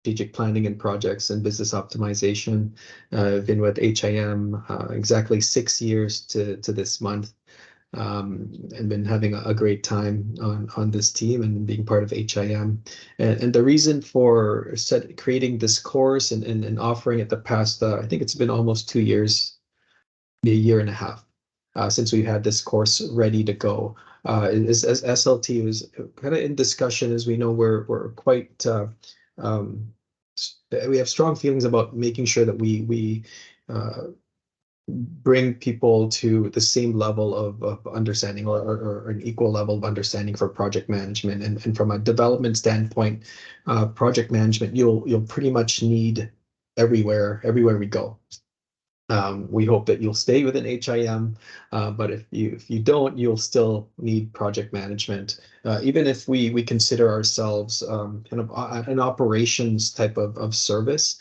strategic planning and projects and business optimization. I've been with HIM exactly 6 years to this month, and been having a great time on this team and being part of HIM. And the reason for creating this course and offering it the past, I think it's been almost 2 years, a year and a half, since we had this course ready to go. As SLT was kind of in discussion, as we know, we're quite we have strong feelings about making sure that we bring people to the same level of understanding or an equal level of understanding for project management. And from a development standpoint, project management you'll pretty much need everywhere we go. We hope that you'll stay within HIM, but if you don't, you'll still need project management. Even if we consider ourselves kind of an operations type of service,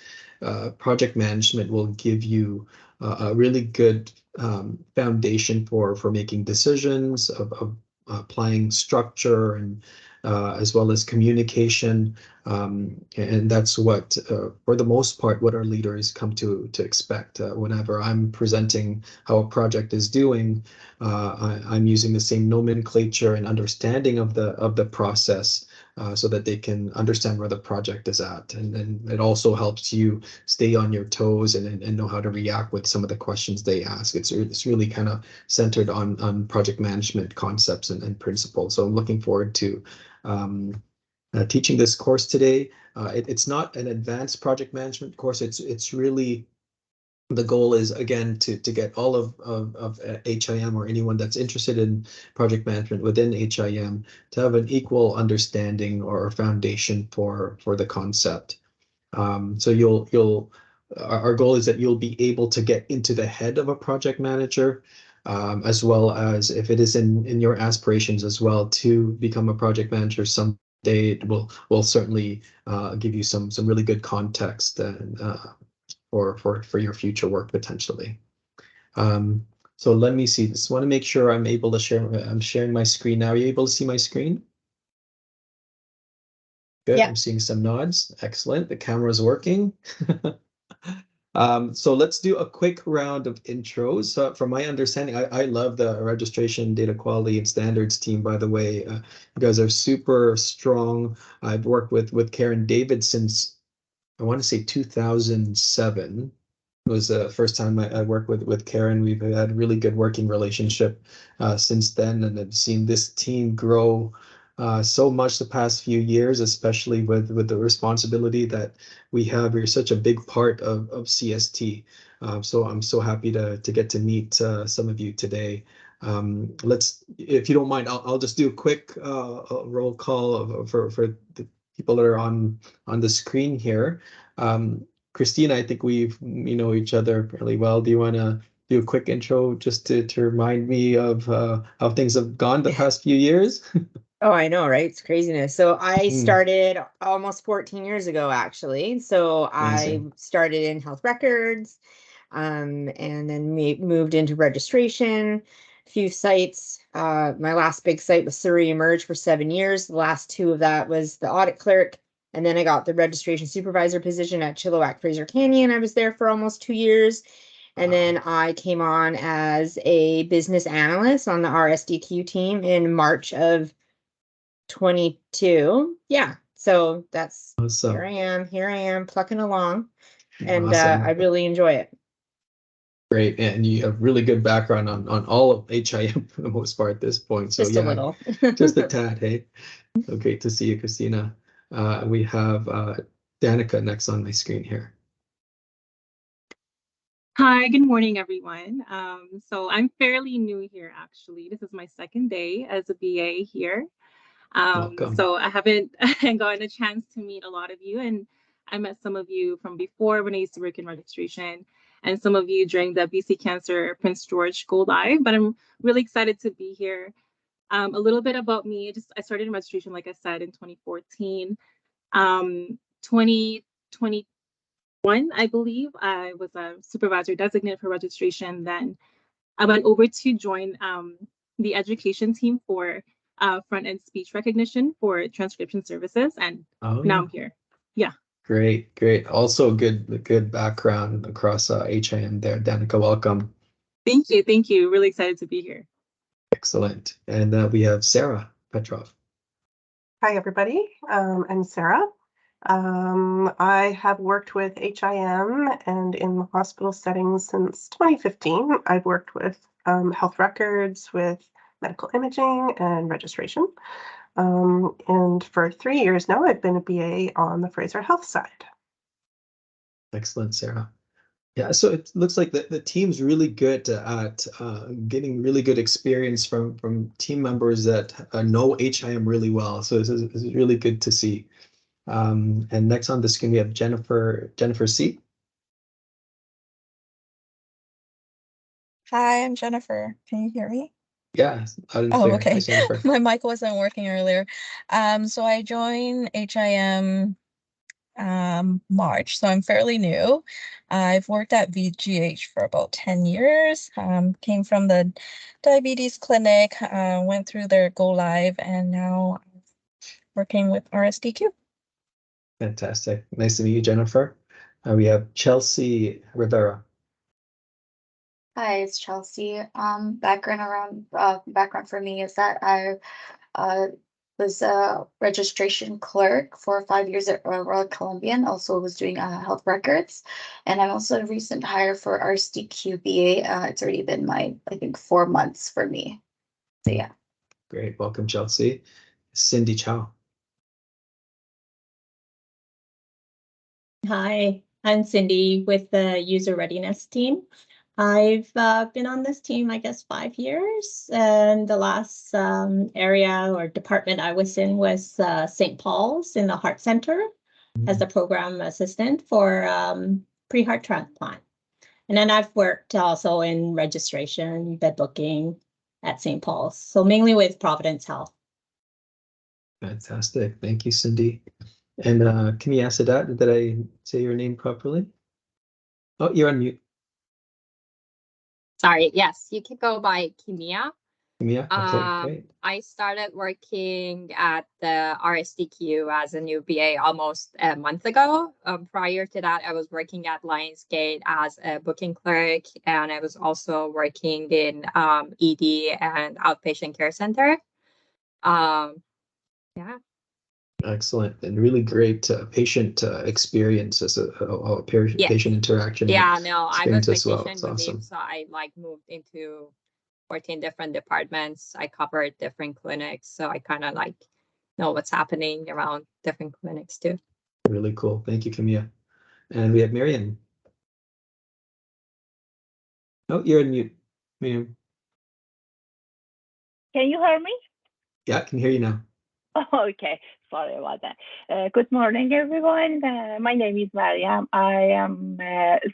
project management will give you a really good foundation for making decisions, of applying structure, and as well as communication. And that's what, for the most part, what our leaders come to expect. Whenever I'm presenting how a project is doing, I'm using the same nomenclature and understanding of the process, so that they can understand where the project is at. And then it also helps you stay on your toes and know how to react with some of the questions they ask. It's really kind of centered on project management concepts and principles. So I'm looking forward to teaching this course today. It's not an advanced project management course. It's really, the goal is, again, to get all of HIM, or anyone that's interested in project management within HIM, to have an equal understanding or foundation for the concept. So our goal is that you'll be able to get into the head of a project manager, as well as, if it is in your aspirations as well to become a project manager someday, it will certainly give you some really good context and for your future work potentially. So let me see. Just want to make sure I'm able to share. I'm sharing my screen now. Are you able to see my screen? Good. Yeah. I'm seeing some nods. Excellent. The camera is working. So let's do a quick round of intros. From my understanding, I love the registration, data quality, and standards team, by the way. You guys are super strong. I've worked with Karen David since, I want to say, 2007. It was the first time I worked with Karen. We've had a really good working relationship since then, and I've seen this team grow so much the past few years, especially with the responsibility that we have. You're such a big part of CST. So I'm so happy to get to meet some of you today. If you don't mind, I'll just do a quick roll call for the people that are on the screen here. Christina, I think we know each other fairly well. Do you want to do a quick intro just to remind me of how things have gone the past few years? Oh, I know, right? It's craziness. So I started almost 14 years ago, actually. So Amazing. I started in health records, and then moved into registration, a few sites. My last big site was Surrey Emerge for 7 years. The last 2 of that was the audit clerk. And then I got the registration supervisor position at Chilliwack Fraser Canyon. I was there for almost 2 years. And then I came on as a business analyst on the RSDQ team in March of 22. Yeah. So that's awesome. Here I am plucking along, and awesome. I really enjoy it. Great. And you have really good background on all of HIM for the most part at this point. So just a little. Just a tad, hey. So great to see you, Christina. We have Danica next on my screen here. Hi, good morning, everyone. So I'm fairly new here, actually. This is my second day as a BA here. So I haven't gotten a chance to meet a lot of you, and I met some of you from before when I used to work in registration, and some of you during the BC Cancer Prince George Go Live, but I'm really excited to be here. A little bit about me, I started in registration, like I said, in 2014. 2021, I believe, I was a supervisor designated for registration. Then I went over to join the education team for front-end speech recognition for transcription services, and now I'm here. Yeah. Great, great. Also good background across HIM there. Danica, welcome. Thank you. Thank you. Really excited to be here. Excellent. And we have Sarah Petrov. Hi, everybody. I'm Sarah. I have worked with HIM and in the hospital settings since 2015. I've worked with health records, with medical imaging and registration. And for 3 years now, I've been a BA on the Fraser Health side. Excellent, Sarah. Yeah, so it looks like the team's really good at getting really good experience from team members that know HIM really well. So this is really good to see. And next on the screen we have Jennifer C. Hi, I'm Jennifer. Can you hear me? Yeah, loud and clear. okay. Hi, Jennifer. My mic wasn't working earlier. So I joined HIM March, so I'm fairly new. I've worked at VGH for about 10 years. Came from the diabetes clinic, went through their go live, and now I'm working with RSDQ. Fantastic. Nice to meet you, Jennifer. We have Chelsea Rivera. Hi, it's Chelsea. Background for me is that I was a registration clerk for 5 years at Royal Columbian. Also was doing health records, and I'm also a recent hire for RSDQ BA. It's already been I think 4 months for me. So yeah. Great, welcome, Chelsea. Cindy Chow. Hi, I'm Cindy with the user readiness team. I've been on this team, I guess, 5 years, and the last area or department I was in was St. Paul's in the Heart Center as a program assistant for pre-heart transplant. And then I've worked also in registration, bed booking at St. Paul's, so mainly with Providence Health. Fantastic. Thank you, Cindy. And Kimia Sadat, did I say your name properly? Oh, you're on mute. Sorry, yes, you can go by Kimia. Kimia, okay, great. I started working at the RSDQ as a new BA almost a month ago. Prior to that, I was working at Lionsgate as a booking clerk, and I was also working in ED and outpatient care center. Yeah. Excellent, and really great patient experience as a patient interaction. Yeah, no, I was as well. vacation relief, Awesome. so I moved into 14 different departments. I covered different clinics, so I kind of know what's happening around different clinics too. Really cool. Thank you, Kimia. And we have Marian. Oh, you're on mute, Marian. Can you hear me? Yeah, I can hear you now. Okay, sorry about that. Good morning, everyone. My name is Mariam. I am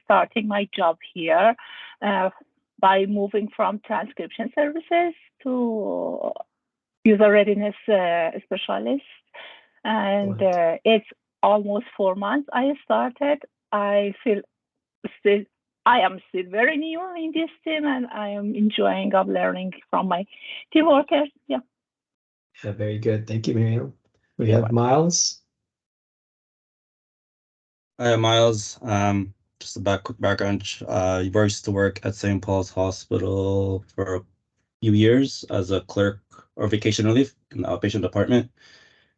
starting my job here by moving from transcription services to user readiness specialist. And it's almost 4 months I started. I am still very new in this team, and I am enjoying of learning from my team workers. Yeah. Yeah, very good. Thank you, Miriam. We have Miles. Hi, Miles. Just a quick background. You used to work at St. Paul's Hospital for a few years as a clerk or vacation relief in the outpatient department,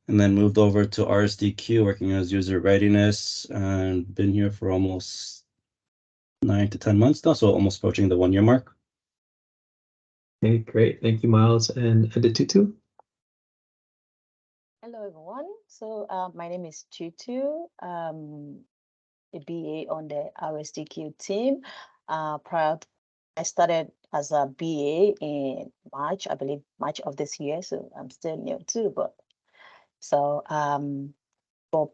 and then moved over to RSDQ working as user readiness, and been here for almost 9 to 10 months now, so almost approaching the 1 year mark. Okay, great. Thank you, Miles. And Tutu. Hello, everyone. So my name is Tutu, a BA on the RSDQ team. I started as a BA in March, I believe March of this year, so I'm still new too. But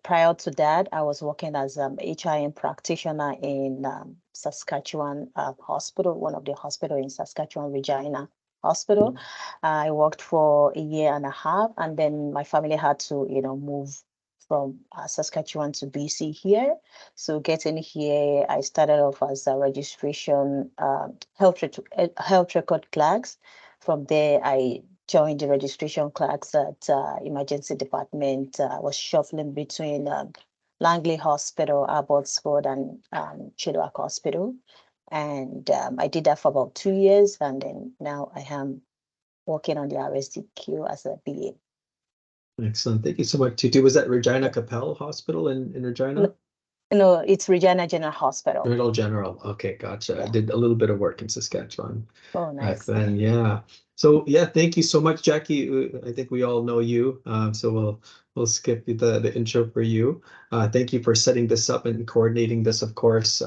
prior to that, I was working as an HIM practitioner in Saskatchewan Hospital, one of the hospitals in Saskatchewan, Regina Hospital. I worked for 1.5 years, and then my family had to, move from Saskatchewan to BC here. So getting here, I started off as a registration health record clerks. From there, I joined the registration clerks at emergency department. I was shuffling between Langley Hospital, Abbotsford, and Chilliwack Hospital. And I did that for about 2 years, and then now I am working on the RSDQ as a BA. Excellent. Thank you so much, Tutu. Was that Regina Capel Hospital in Regina? No, it's Regina General Hospital. Regina General. Okay, gotcha. Yeah. I did a little bit of work in Saskatchewan Oh, back nice. then. Yeah. So yeah, thank you so much, Jackie. I think we all know you, so we'll skip the intro for you. Thank you for setting this up and coordinating this, of course.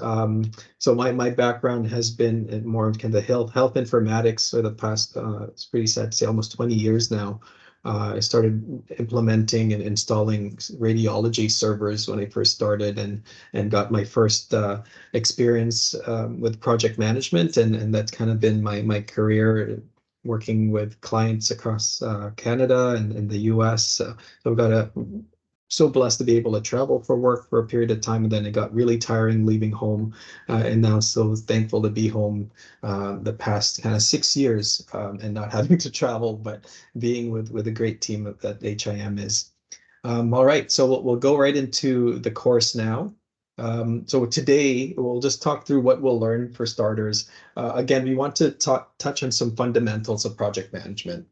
So my background has been in more of kind of health informatics for the past, it's pretty sad to say, almost 20 years now. I started implementing and installing radiology servers when I first started, and got my first experience with project management, and that's kind of been my career, working with clients across Canada and the US. So I've got so blessed to be able to travel for work for a period of time, and then it got really tiring leaving home, and now so thankful to be home the past kind of 6 years, and not having to travel, but being with a great team that HIM is. All right, so we'll go right into the course now. So today we'll just talk through what we'll learn for starters. Again, we want to touch on some fundamentals of project management,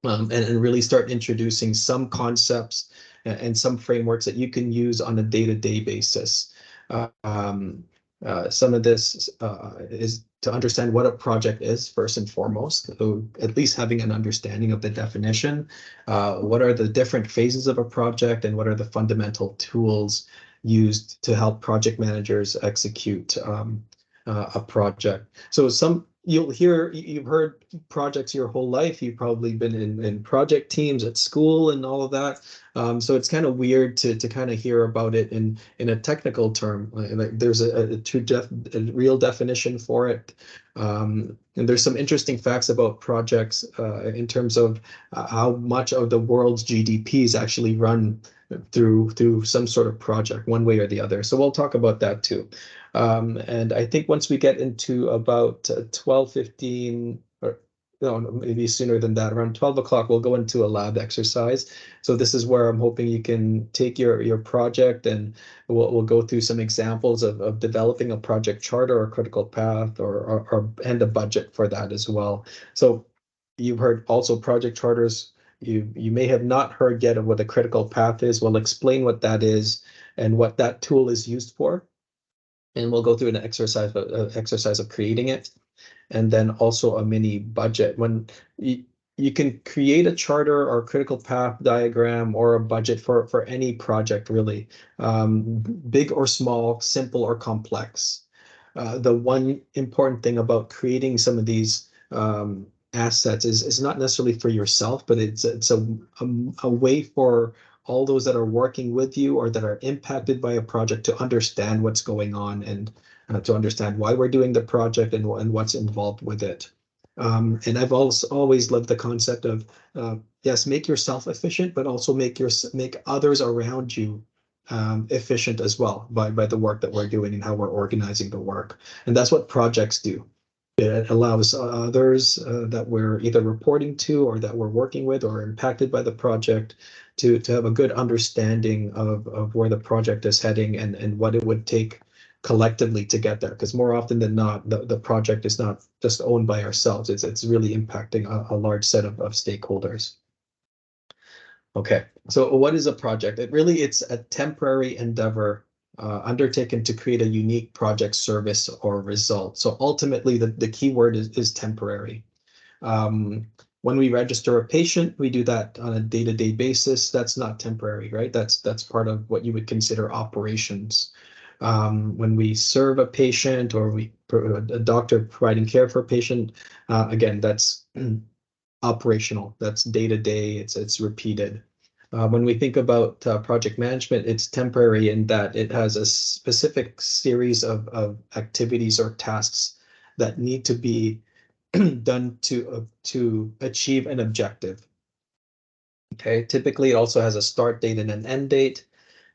and really start introducing some concepts and some frameworks that you can use on a day-to-day basis. Some of this is to understand what a project is first and foremost, so at least having an understanding of the definition. What are the different phases of a project, and what are the fundamental tools used to help project managers execute a project. So you've heard projects your whole life. You've probably been in project teams at school and all of that. So it's kind of weird to kind of hear about it in a technical term. Like there's a real definition for it. And there's some interesting facts about projects in terms of how much of the world's GDP is actually run through some sort of project, one way or the other. So we'll talk about that too. And I think once we get into about 12:15, or no, maybe sooner than that, around 12 o'clock, we'll go into a lab exercise. So this is where I'm hoping you can take your project, and we'll go through some examples of developing a project charter or critical path, and a budget for that as well. So you've heard also project charters. You may have not heard yet of what a critical path is. We'll explain what that is and what that tool is used for. And we'll go through an exercise of creating it, and then also a mini budget. When you can create a charter or critical path diagram or a budget for any project, really, big or small, simple or complex. The one important thing about creating some of these assets is not necessarily for yourself, but it's a way for all those that are working with you or that are impacted by a project to understand what's going on, and to understand why we're doing the project and what's involved with it. And I've also always loved the concept of, yes, make yourself efficient, but also make others around you efficient as well by the work that we're doing and how we're organizing the work. And that's what projects do. It allows others that we're either reporting to or that we're working with or impacted by the project to have a good understanding of where the project is heading and what it would take collectively to get there. Because more often than not, the project is not just owned by ourselves. It's really impacting a large set of stakeholders. Okay, so what is a project? It's a temporary endeavor undertaken to create a unique project, service, or result. So ultimately, the key word is temporary. When we register a patient, we do that on a day-to-day basis. That's not temporary, right? That's part of what you would consider operations. When we serve a patient, or a doctor providing care for a patient, again, that's operational. That's day-to-day. It's repeated. When we think about project management, it's temporary in that it has a specific series of activities or tasks that need to be done to achieve an objective. Okay, typically it also has a start date and an end date,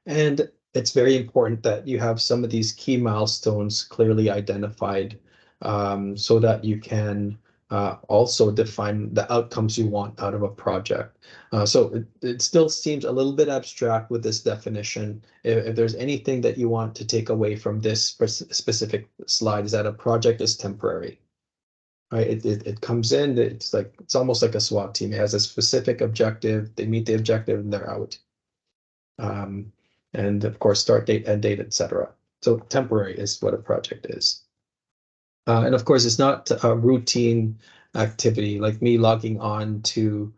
and it's very important that you have some of these key milestones clearly identified, so that you can also define the outcomes you want out of a project. So it still seems a little bit abstract with this definition. If there's anything that you want to take away from this specific slide, is that a project is temporary. Right, it comes in, it's almost like a SWAT team. It has a specific objective, they meet the objective and they're out. And of course, start date, end date, etc. So temporary is what a project is. And of course, it's not a routine activity like me logging on to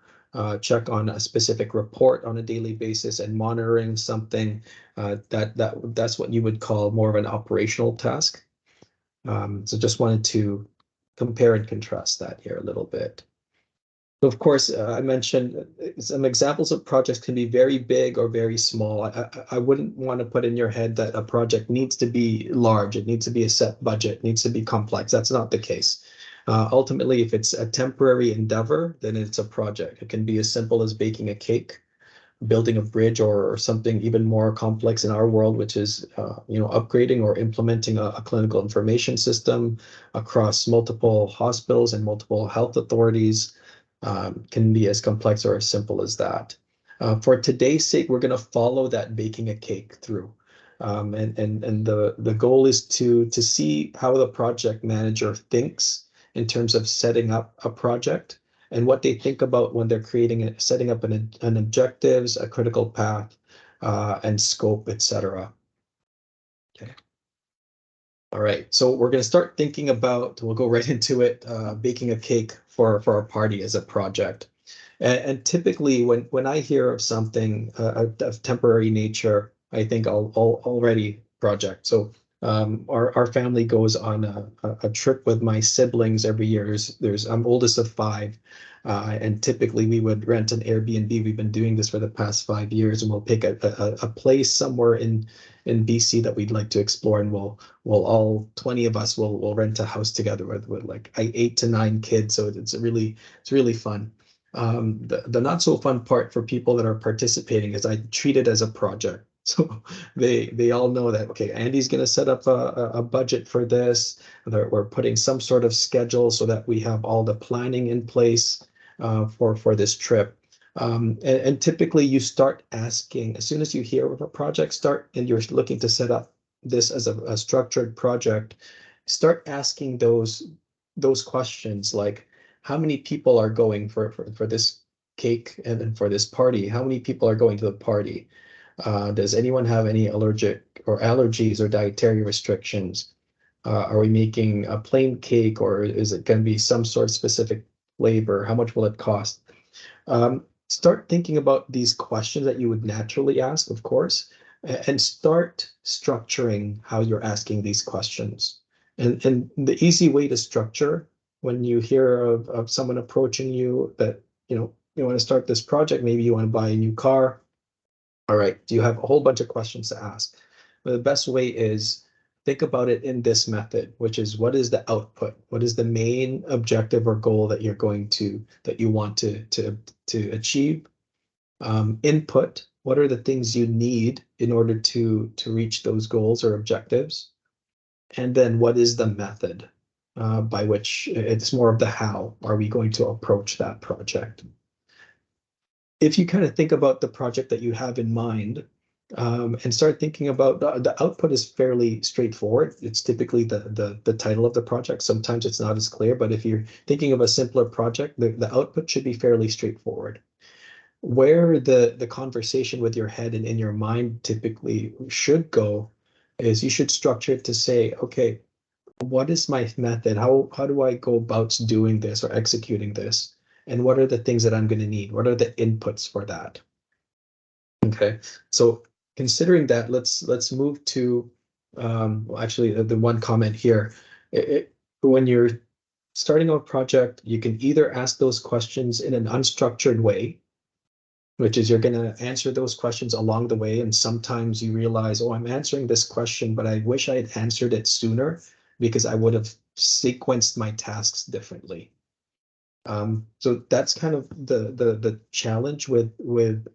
check on a specific report on a daily basis and monitoring something. That's what you would call more of an operational task. So just wanted to compare and contrast that here a little bit. So of course, I mentioned some examples of projects can be very big or very small. I wouldn't want to put in your head that a project needs to be large. It needs to be a set budget, it needs to be complex. That's not the case. Ultimately, if it's a temporary endeavor, then it's a project. It can be as simple as baking a cake, building a bridge, or something even more complex in our world, which is upgrading or implementing a clinical information system across multiple hospitals and multiple health authorities. Can be as complex or as simple as that. For today's sake, we're going to follow that baking a cake through. And the goal is to see how the project manager thinks in terms of setting up a project and what they think about when they're setting up an objectives, a critical path, and scope, etc. Okay. All right, so we're going to start thinking about, we'll go right into it, baking a cake for our party as a project. And typically when I hear of something of temporary nature, I think already project. So our family goes on a trip with my siblings every year. I'm oldest of 5. And typically we would rent an Airbnb. We've been doing this for the past 5 years, and we'll pick a place somewhere in BC that we'd like to explore, and we'll all 20 of us will rent a house together with like 8 to 9 kids. So it's really fun. The not so fun part for people that are participating is I treat it as a project. So they all know that, okay, Andy's going to set up a budget for this. We're putting some sort of schedule so that we have all the planning in place for this trip. And typically you start asking, as soon as you hear of a project and you're looking to set up this as a structured project, start asking those questions like, how many people are going for this cake and for this party? How many people are going to the party? Does anyone have any allergies or dietary restrictions? Are we making a plain cake, or is it going to be some sort of specific flavor? How much will it cost? Start thinking about these questions that you would naturally ask, of course, and start structuring how you're asking these questions. And the easy way to structure, when you hear of someone approaching you that, you want to start this project, maybe you want to buy a new car. All right, do you have a whole bunch of questions to ask? Well, the best way is think about it in this method, which is, what is the output? What is the main objective or goal that you want to achieve? Input, what are the things you need in order to reach those goals or objectives? And then what is the method by which it's more of the how are we going to approach that project? If you kind of think about the project that you have in mind, and start thinking about the output is fairly straightforward. It's typically the title of the project. Sometimes it's not as clear, but if you're thinking of a simpler project, the output should be fairly straightforward. Where the conversation with your head and in your mind typically should go is you should structure it to say, okay, what is my method? How do I go about doing this or executing this? And what are the things that I'm going to need? What are the inputs for that? Okay, so considering that, let's move to actually the one comment here. When you're starting a project, you can either ask those questions in an unstructured way, which is you're going to answer those questions along the way, and sometimes you realize, oh, I'm answering this question, but I wish I had answered it sooner because I would have sequenced my tasks differently. So that's kind of the challenge with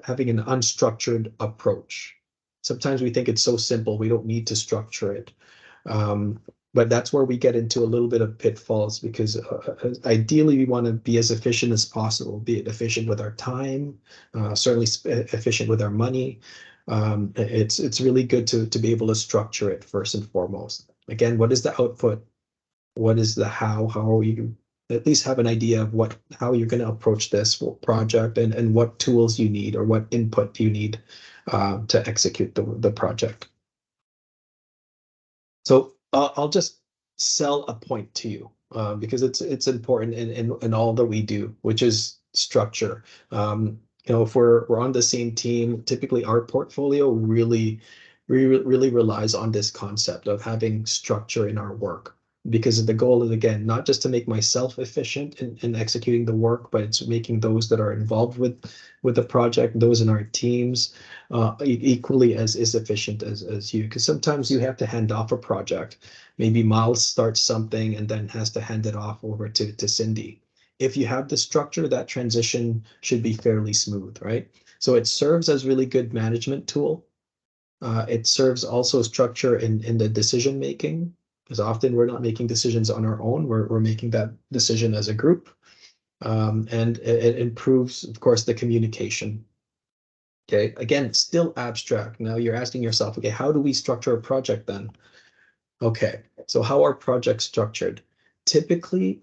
having an unstructured approach. Sometimes we think it's so simple, we don't need to structure it. But that's where we get into a little bit of pitfalls, because ideally we want to be as efficient as possible, be it efficient with our time, certainly efficient with our money. It's really good to be able to structure it first and foremost. Again, what is the output? What is the how? How are we at least have an idea of how you're going to approach this project, and what tools you need or what input you need to execute the project. So I'll just sell a point to you because it's important in all that we do, which is structure. If we're on the same team, typically our portfolio really relies on this concept of having structure in our work, because the goal is, again, not just to make myself efficient in executing the work, but it's making those that are involved with the project, those in our teams, equally as efficient as you. Because sometimes you have to hand off a project. Maybe Miles starts something and then has to hand it off over to Cindy. If you have the structure, that transition should be fairly smooth, right? So it serves as really good management tool. It serves also structure in the decision making, because often we're not making decisions on our own. We're making that decision as a group. And it improves, of course, the communication. Okay, again, still abstract. Now you're asking yourself, okay, how do we structure a project then? Okay, so how are projects structured? Typically,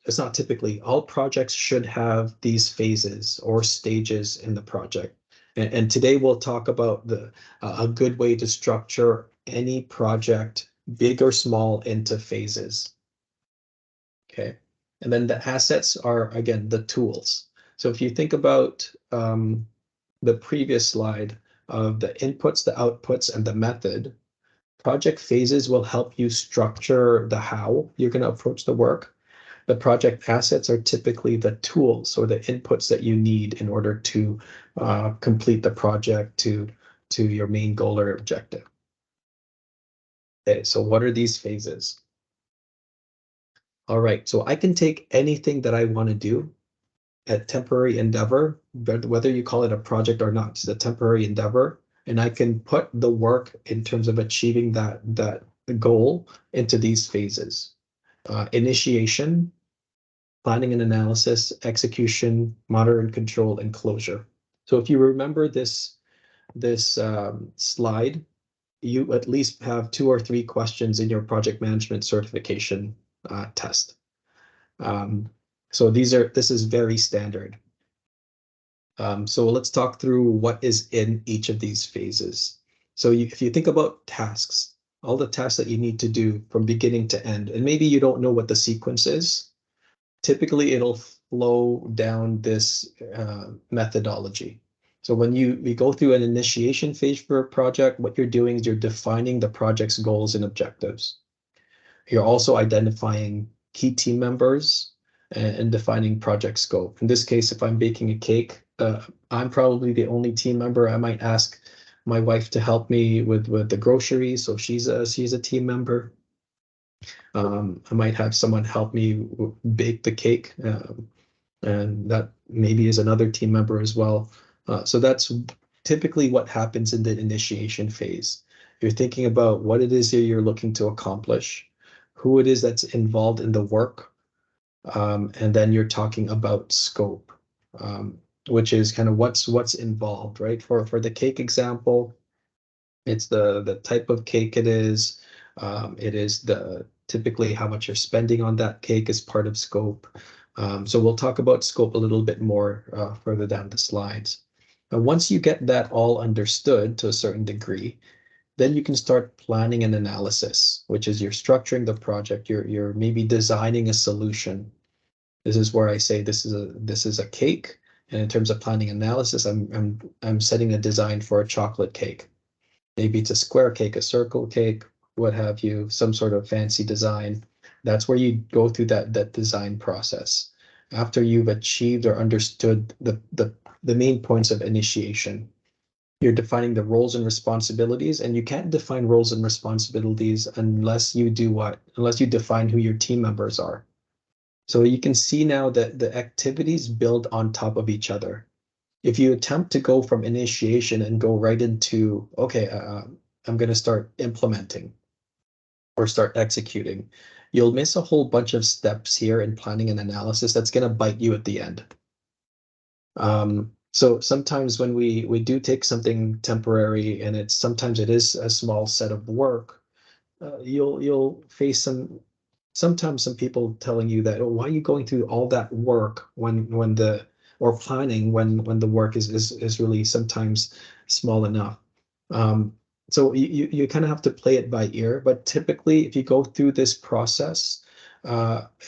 it's not typically, all projects should have these phases or stages in the project. And today we'll talk about a good way to structure any project, big or small, into phases. Okay, and then the assets are, again, the tools. So if you think about the previous slide of the inputs, the outputs, and the method, project phases will help you structure the how you're going to approach the work. The project assets are typically the tools or the inputs that you need in order to complete the project to your main goal or objective. Okay, so what are these phases? All right, so I can take anything that I want to do, a temporary endeavor, whether you call it a project or not, it's a temporary endeavor, and I can put the work in terms of achieving that goal into these phases. Initiation, planning and analysis, execution, monitor and control, and closure. So if you remember this slide, you at least have 2 or 3 questions in your project management certification test. So this is very standard. So let's talk through what is in each of these phases. So if you think about tasks, all the tasks that you need to do from beginning to end, and maybe you don't know what the sequence is, typically it'll flow down this methodology. So when we go through an initiation phase for a project, what you're doing is you're defining the project's goals and objectives. You're also identifying key team members and defining project scope. In this case, if I'm baking a cake, I'm probably the only team member. I might ask my wife to help me with the groceries, so she's a team member. I might have someone help me bake the cake, and that maybe is another team member as well. So that's typically what happens in the initiation phase. You're thinking about what it is you're looking to accomplish, who it is that's involved in the work, and then you're talking about scope, which is kind of what's involved, right? For the cake example, it's the type of cake it is. It is typically how much you're spending on that cake is part of scope. So we'll talk about scope a little bit more further down the slides. And once you get that all understood to a certain degree, then you can start planning and analysis, which is you're structuring the project. You're maybe designing a solution. This is where I say this is a cake, and in terms of planning analysis, I'm setting a design for a chocolate cake. Maybe it's a square cake, a circle cake, what have you, some sort of fancy design. That's where you go through that design process. After you've achieved or understood the main points of initiation, you're defining the roles and responsibilities, and you can't define roles and responsibilities unless you do what? Unless you define who your team members are. So you can see now that the activities build on top of each other. If you attempt to go from initiation and go right into, okay, I'm going to start implementing, or start executing, you'll miss a whole bunch of steps here in planning and analysis that's going to bite you at the end. So sometimes when we do take something temporary, and sometimes it is a small set of work, you'll face sometimes some people telling you that, oh, why are you going through all that work or planning when the work is really sometimes small enough. So you kind of have to play it by ear, but typically if you go through this process,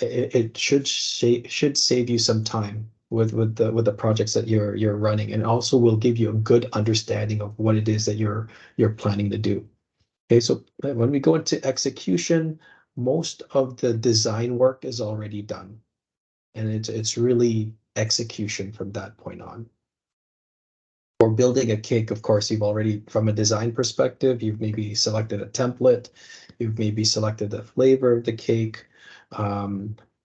it should save you some time with the projects that you're running, and also will give you a good understanding of what it is that you're planning to do. Okay, so when we go into execution, most of the design work is already done, and it's really execution from that point on. For building a cake, of course, you've already, from a design perspective, you've maybe selected a template, you've maybe selected the flavor of the cake.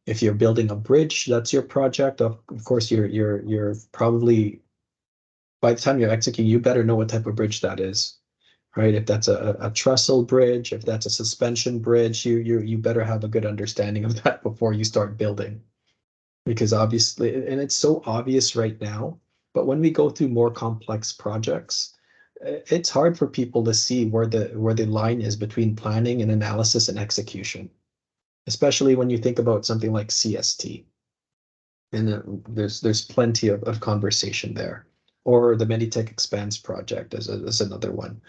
If you're building a bridge, that's your project. Of course, you're probably, by the time you're executing, you better know what type of bridge that is, right? If that's a trestle bridge, if that's a suspension bridge, you better have a good understanding of that before you start building. Because obviously, and it's so obvious right now, but when we go through more complex projects, it's hard for people to see where the line is between planning and analysis and execution, especially when you think about something like CST. And there's plenty of conversation there, or the Meditech Expanse project is another one.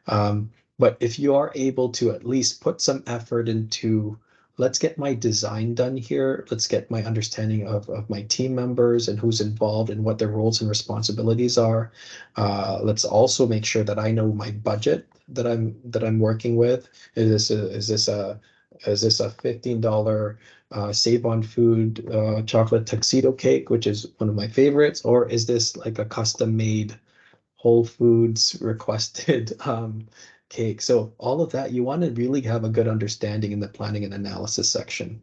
But if you are able to at least put some effort into, let's get my design done here, let's get my understanding of my team members and who's involved and what their roles and responsibilities are. Let's also make sure that I know my budget that I'm working with. Is this a $15 Save on Food chocolate tuxedo cake, which is one of my favorites, or is this like a custom made Whole Foods requested cake? So all of that, you want to really have a good understanding in the planning and analysis section,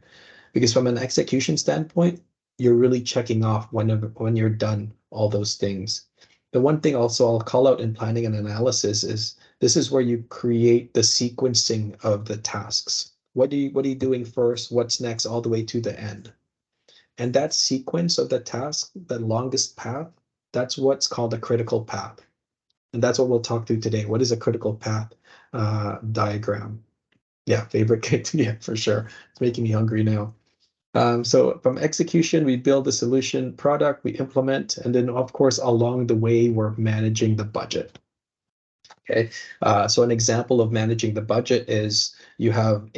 because from an execution standpoint, you're really checking off when you're done all those things. The one thing also I'll call out in planning and analysis is this is where you create the sequencing of the tasks. What are you doing first? What's next, all the way to the end? And that sequence of the task, the longest path, that's what's called a critical path. And that's what we'll talk through today. What is a critical path diagram? Yeah, favorite cake. Yeah, for sure. It's making me hungry now. So from execution, we build the solution product, we implement, and then of course, along the way, we're managing the budget. Okay, so an example of managing the budget is you have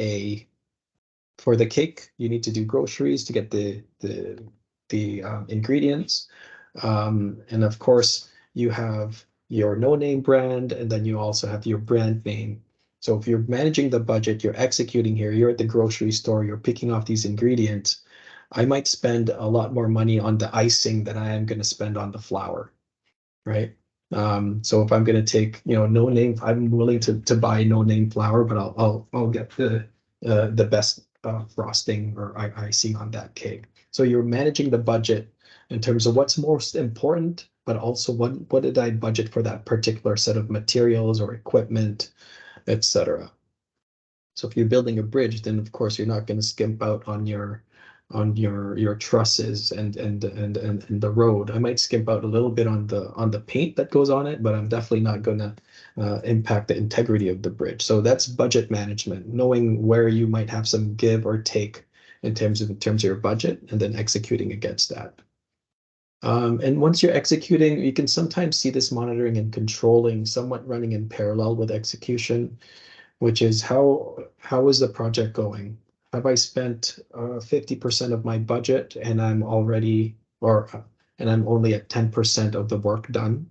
for the cake, you need to do groceries to get the ingredients. And of course, you have your no-name brand, and then you also have your brand name. So if you're managing the budget, you're executing here, you're at the grocery store, you're picking off these ingredients, I might spend a lot more money on the icing than I am going to spend on the flour, right? So if I'm going to take, no name, I'm willing to buy no name flour, but I'll get the best frosting or icing on that cake. So you're managing the budget in terms of what's most important, but also what did I budget for that particular set of materials or equipment, etc. So if you're building a bridge, then of course you're not going to skimp out on your trusses and the road. I might skimp out a little bit on the paint that goes on it, but I'm definitely not going to impact the integrity of the bridge. So that's budget management, knowing where you might have some give or take in terms of your budget, and then executing against that. And once you're executing, you can sometimes see this monitoring and controlling somewhat running in parallel with execution, which is how is the project going? Have I spent 50% of my budget and I'm only at 10% of the work done?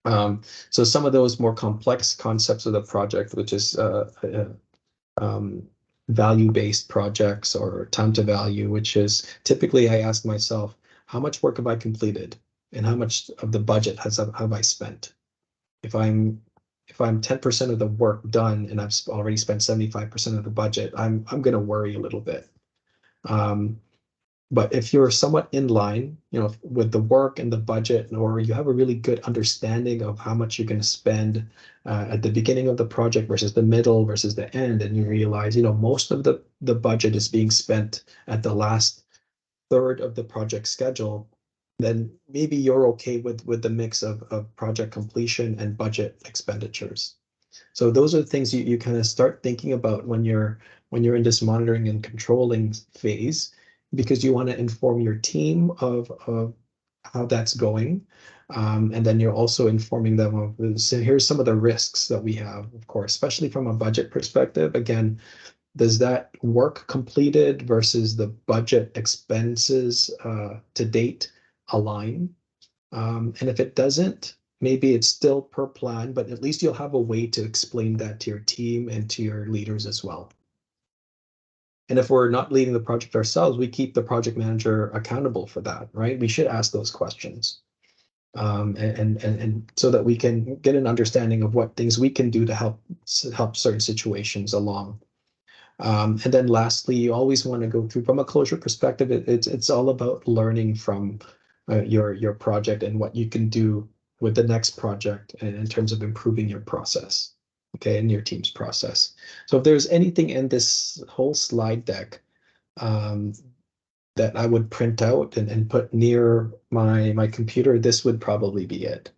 So some of those more complex concepts of the project, which is value-based projects or time to value, which is typically I ask myself, how much work have I completed and how much of the budget have I spent? If I'm 10% of the work done and I've already spent 75% of the budget, I'm going to worry a little bit. But if you're somewhat in line, with the work and the budget, or you have a really good understanding of how much you're going to spend at the beginning of the project versus the middle versus the end, and you realize, most of the budget is being spent at the last third of the project schedule, then maybe you're okay with the mix of project completion and budget expenditures. So those are the things you kind of start thinking about when you're in this monitoring and controlling phase, because you want to inform your team of how that's going. And then you're also informing them of, so here's some of the risks that we have, of course, especially from a budget perspective. Again, does that work completed versus the budget expenses to date align? And if it doesn't, maybe it's still per plan, but at least you'll have a way to explain that to your team and to your leaders as well. And if we're not leading the project ourselves, we keep the project manager accountable for that, right? We should ask those questions. And so that we can get an understanding of what things we can do to help certain situations along. And then lastly, you always want to go through, from a closure perspective, it's all about learning from your project and what you can do with the next project in terms of improving your process, okay, and your team's process. So if there's anything in this whole slide deck that I would print out and put near my computer, this would probably be it.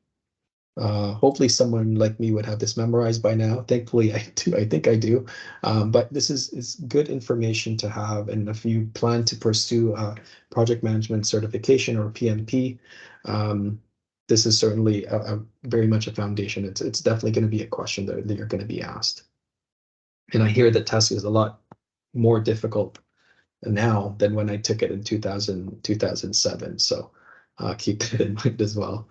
Hopefully someone like me would have this memorized by now. Thankfully I do. I think I do. But this is good information to have. And if you plan to pursue project management certification or PMP, this is certainly very much a foundation. It's definitely going to be a question that you're going to be asked. And I hear that TESC is a lot more difficult now than when I took it in 2007. So keep that in mind as well.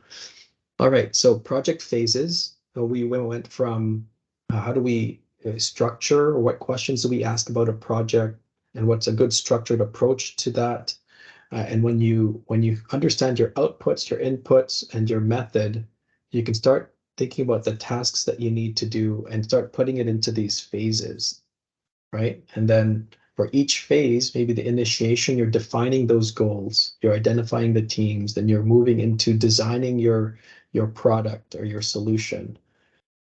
All right, so project phases. We went from how do we structure, or what questions do we ask about a project, and what's a good structured approach to that. And when you understand your outputs, your inputs, and your method, you can start thinking about the tasks that you need to do and start putting it into these phases, right? And then for each phase, maybe the initiation, you're defining those goals, you're identifying the teams, then you're moving into designing your product or your solution.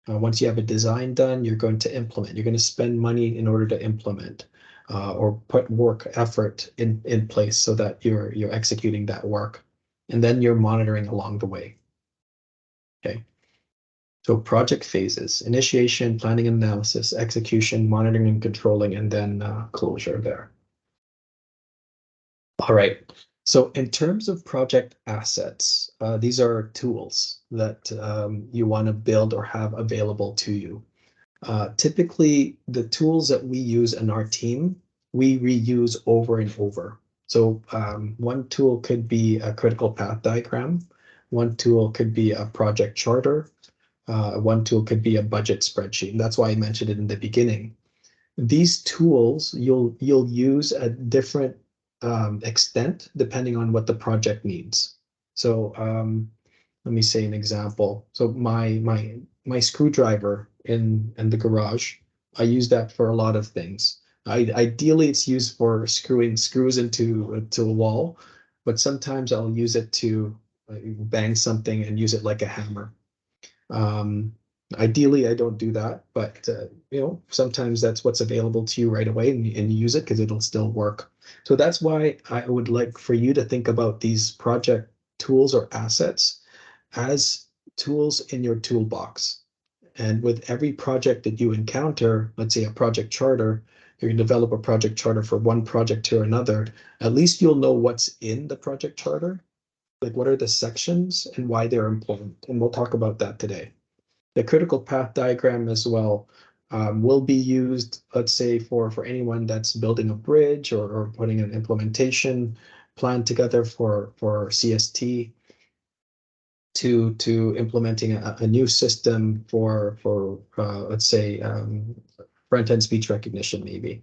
Once you have a design done, you're going to implement. You're going to spend money in order to implement or put work effort in place so that you're executing that work. And then you're monitoring along the way. Okay. So project phases: initiation, planning and analysis, execution, monitoring and controlling, and then closure there. All right. So in terms of project assets, these are tools that you want to build or have available to you. Typically, the tools that we use in our team, we reuse over and over. So one tool could be a critical path diagram. One tool could be a project charter. One tool could be a budget spreadsheet. And that's why I mentioned it in the beginning. These tools you'll use at different extent depending on what the project needs. So let me say an example. So my screwdriver in the garage, I use that for a lot of things. Ideally, it's used for screwing screws into a wall, but sometimes I'll use it to bang something and use it like a hammer. Ideally, I don't do that, but sometimes that's what's available to you right away, and you use it because it'll still work. So that's why I would like for you to think about these project tools or assets as tools in your toolbox. And with every project that you encounter, let's say a project charter, you're going to develop a project charter for one project to another, at least you'll know what's in the project charter, like what are the sections and why they're important. And we'll talk about that today. The critical path diagram as well will be used, let's say, for anyone that's building a bridge or putting an implementation plan together for CST, to implementing a new system for let's say front-end speech recognition. Maybe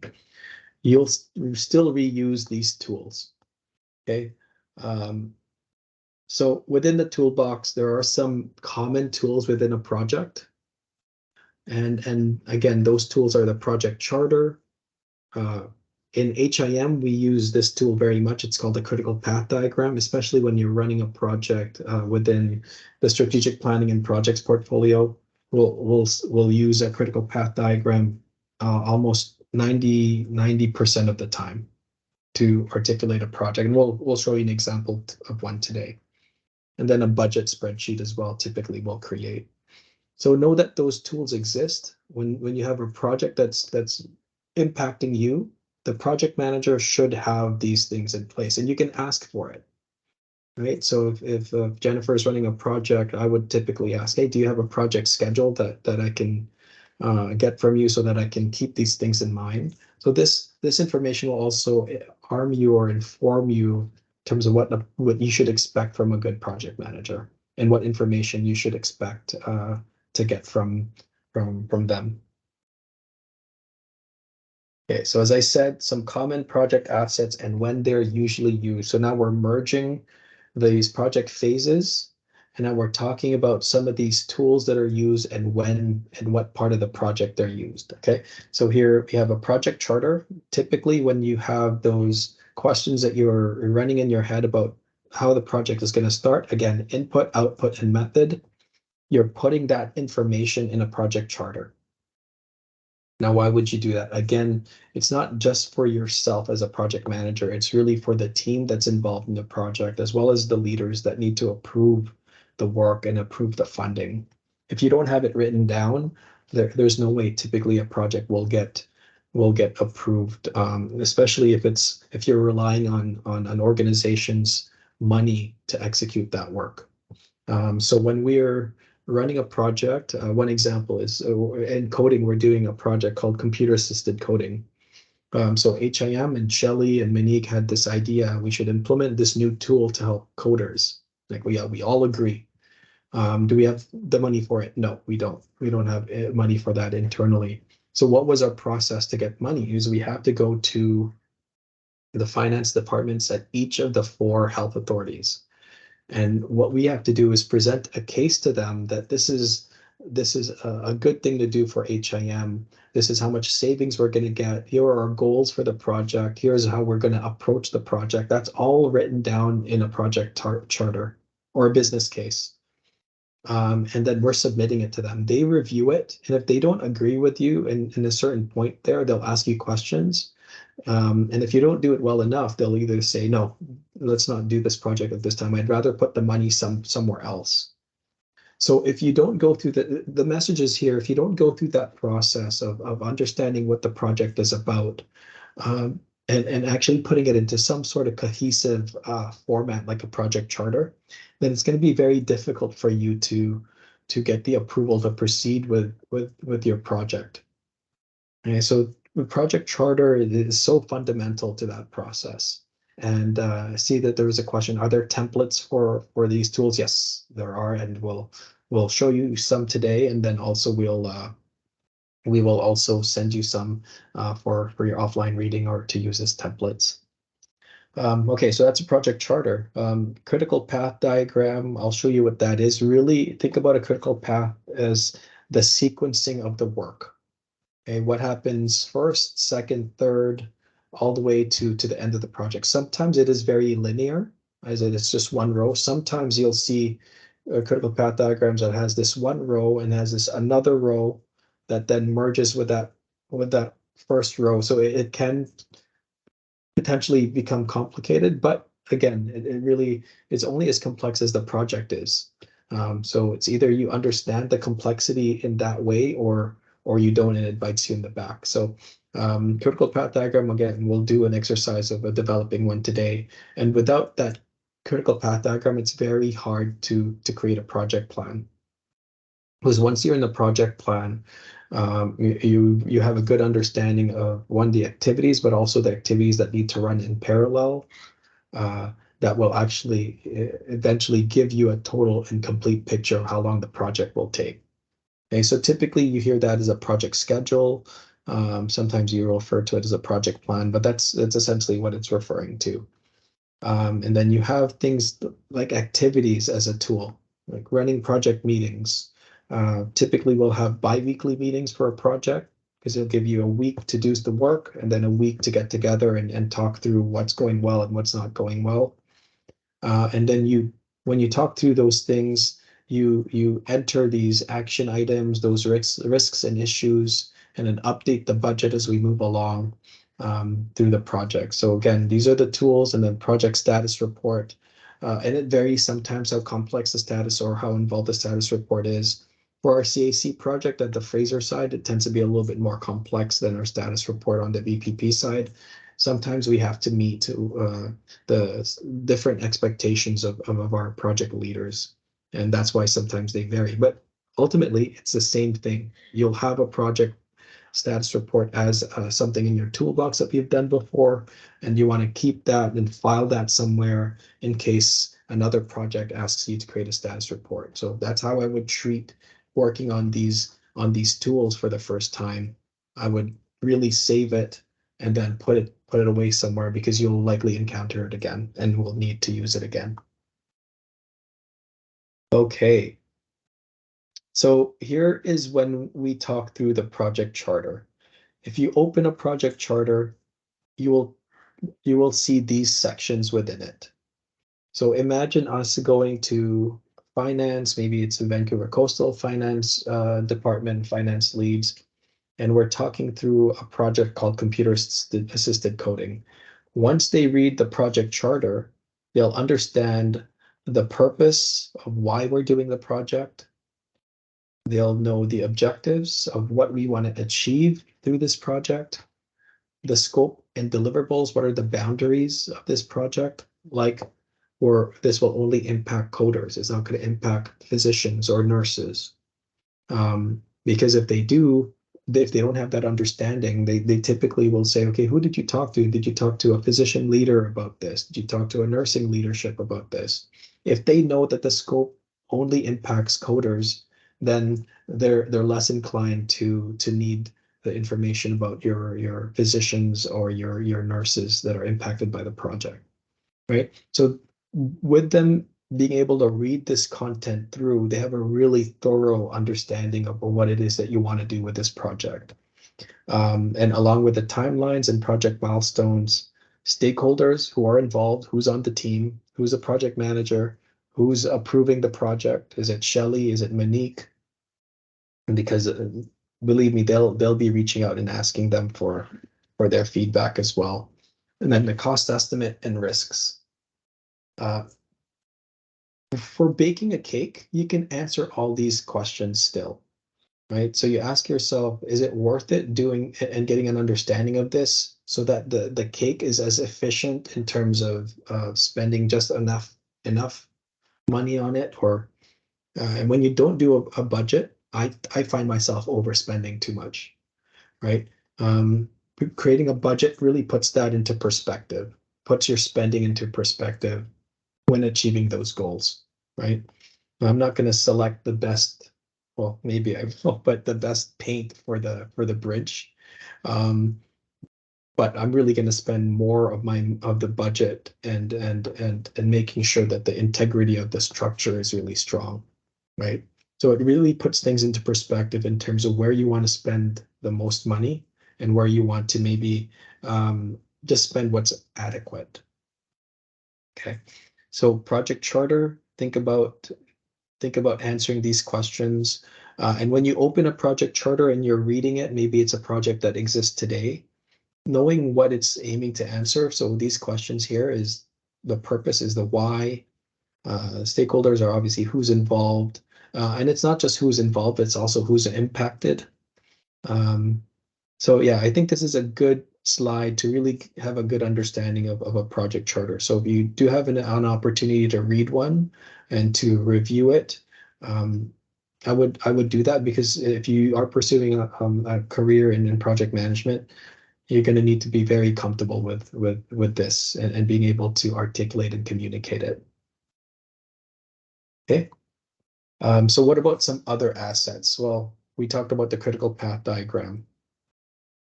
you'll still reuse these tools. Okay. So within the toolbox, there are some common tools within a project. And again, those tools are the project charter, In HIM, we use this tool very much. It's called the critical path diagram, especially when you're running a project within the strategic planning and projects portfolio. We'll use a critical path diagram almost 90% of the time to articulate a project. And we'll show you an example of one today. And then a budget spreadsheet as well, typically we'll create. So know that those tools exist. When you have a project that's impacting you, the project manager should have these things in place, and you can ask for it, right? So if Jennifer is running a project, I would typically ask, hey, do you have a project schedule that I can get from you so that I can keep these things in mind? So this information will also arm you or inform you in terms of what you should expect from a good project manager and what information you should expect to get from them. Okay, so as I said, some common project assets and when they're usually used. So now we're merging these project phases, and now we're talking about some of these tools that are used and when and what part of the project they're used. Okay, so here we have a project charter. Typically, when you have those questions that you're running in your head about how the project is going to start, again, input, output, and method, you're putting that information in a project charter. Now, why would you do that? Again, it's not just for yourself as a project manager. It's really for the team that's involved in the project, as well as the leaders that need to approve the work and approve the funding. If you don't have it written down, there's no way typically a project will get approved, especially if you're relying on an organization's money to execute that work. So when we're running a project, one example is in coding, we're doing a project called computer assisted coding. So HIM and Shelley and Monique had this idea, we should implement this new tool to help coders. Like we all agree. Do we have the money for it? No, we don't. We don't have money for that internally. So what was our process to get money? Is we have to go to the finance departments at each of the 4 health authorities. And what we have to do is present a case to them that this is a good thing to do for HIM. This is how much savings we're going to get. Here are our goals for the project. Here's how we're going to approach the project. That's all written down in a project charter or a business case. And then we're submitting it to them. They review it. And if they don't agree with you in a certain point there, they'll ask you questions. And if you don't do it well enough, they'll either say, no, let's not do this project at this time. I'd rather put the money somewhere else. So if you don't go through the messages here, if you don't go through that process of understanding what the project is about, and actually putting it into some sort of cohesive format like a project charter, then it's going to be very difficult for you to get the approval to proceed with your project. Okay, so the project charter is so fundamental to that process. And I see that there was a question, are there templates for these tools? Yes, there are, and we'll show you some today, and then also we will also send you some for your offline reading or to use as templates. Okay, so that's a project charter. Critical path diagram, I'll show you what that is. Really think about a critical path as the sequencing of the work. Okay, what happens first, second, third, all the way to the end of the project. Sometimes it is very linear, as it's just one row. Sometimes you'll see critical path diagrams that has this one row and has this another row that then merges with that first row. So it can potentially become complicated, but again, it really is only as complex as the project is. So it's either you understand the complexity in that way or you don't, and it bites you in the back. So critical path diagram, again, we'll do an exercise of developing one today. And without that critical path diagram, it's very hard to create a project plan. Because once you're in the project plan, you have a good understanding of the activities, but also the activities that need to run in parallel that will actually eventually give you a total and complete picture of how long the project will take. Okay, so typically you hear that as a project schedule. Sometimes you refer to it as a project plan, but that's essentially what it's referring to. And then you have things like activities as a tool, like running project meetings. Typically we'll have bi-weekly meetings for a project. because it'll give you a week to do the work and then a week to get together and talk through what's going well and what's not going well. And then when you talk through those things, you enter these action items, those risks and issues, and then update the budget as we move along through the project. So again, these are the tools and then project status report. And it varies sometimes how complex the status or how involved the status report is. For our CAC project at the Fraser side, it tends to be a little bit more complex than our status report on the VPP side. Sometimes we have to meet the different expectations of our project leaders. And that's why sometimes they vary. But ultimately, it's the same thing. You'll have a project status report as something in your toolbox that you've done before, and you want to keep that and file that somewhere in case another project asks you to create a status report. So that's how I would treat working on these tools for the first time. I would really save it and then put it away somewhere, because you'll likely encounter it again and will need to use it again. Okay. So here is when we talk through the project charter. If you open a project charter, you will see these sections within it. So imagine us going to finance, maybe it's a Vancouver Coastal Finance Department, finance leads, and we're talking through a project called computer assisted coding. Once they read the project charter, they'll understand the purpose of why we're doing the project. They'll know the objectives of what we want to achieve through this project, the scope and deliverables, what are the boundaries of this project, like, or this will only impact coders, it's not going to impact physicians or nurses. Because if they don't have that understanding, they typically will say, okay, who did you talk to? Did you talk to a physician leader about this? Did you talk to a nursing leadership about this? If they know that the scope only impacts coders, then they're less inclined to need the information about your physicians or your nurses that are impacted by the project, right? So with them being able to read this content through, they have a really thorough understanding of what it is that you want to do with this project. And along with the timelines and project milestones, stakeholders who are involved, who's on the team, who's a project manager, who's approving the project. Is it Shelley? Is it Monique? Because believe me, they'll be reaching out and asking them for their feedback as well. And then the cost estimate and risks. For baking a cake, you can answer all these questions still, right? So you ask yourself, is it worth it doing and getting an understanding of this so that the cake is as efficient in terms of spending just enough money on it? Or and when you don't do a budget, I find myself overspending too much, right? Creating a budget really puts that into perspective, puts your spending into perspective when achieving those goals, right? I'm not going to select the best, well, maybe I will, but the best paint for the bridge. But I'm really going to spend more of the budget and making sure that the integrity of the structure is really strong, right? So it really puts things into perspective in terms of where you want to spend the most money and where you want to maybe just spend what's adequate. Okay. So project charter, think about answering these questions. And when you open a project charter and you're reading it, maybe it's a project that exists today, knowing what it's aiming to answer. So these questions here is the purpose, is the why. Stakeholders are obviously who's involved. And it's not just who's involved, it's also who's impacted. So yeah, I think this is a good slide to really have a good understanding of a project charter. So if you do have an opportunity to read one and to review it, I would do that, because if you are pursuing a career in project management, you're going to need to be very comfortable with this and being able to articulate and communicate it. Okay. So what about some other assets? Well, we talked about the critical path diagram.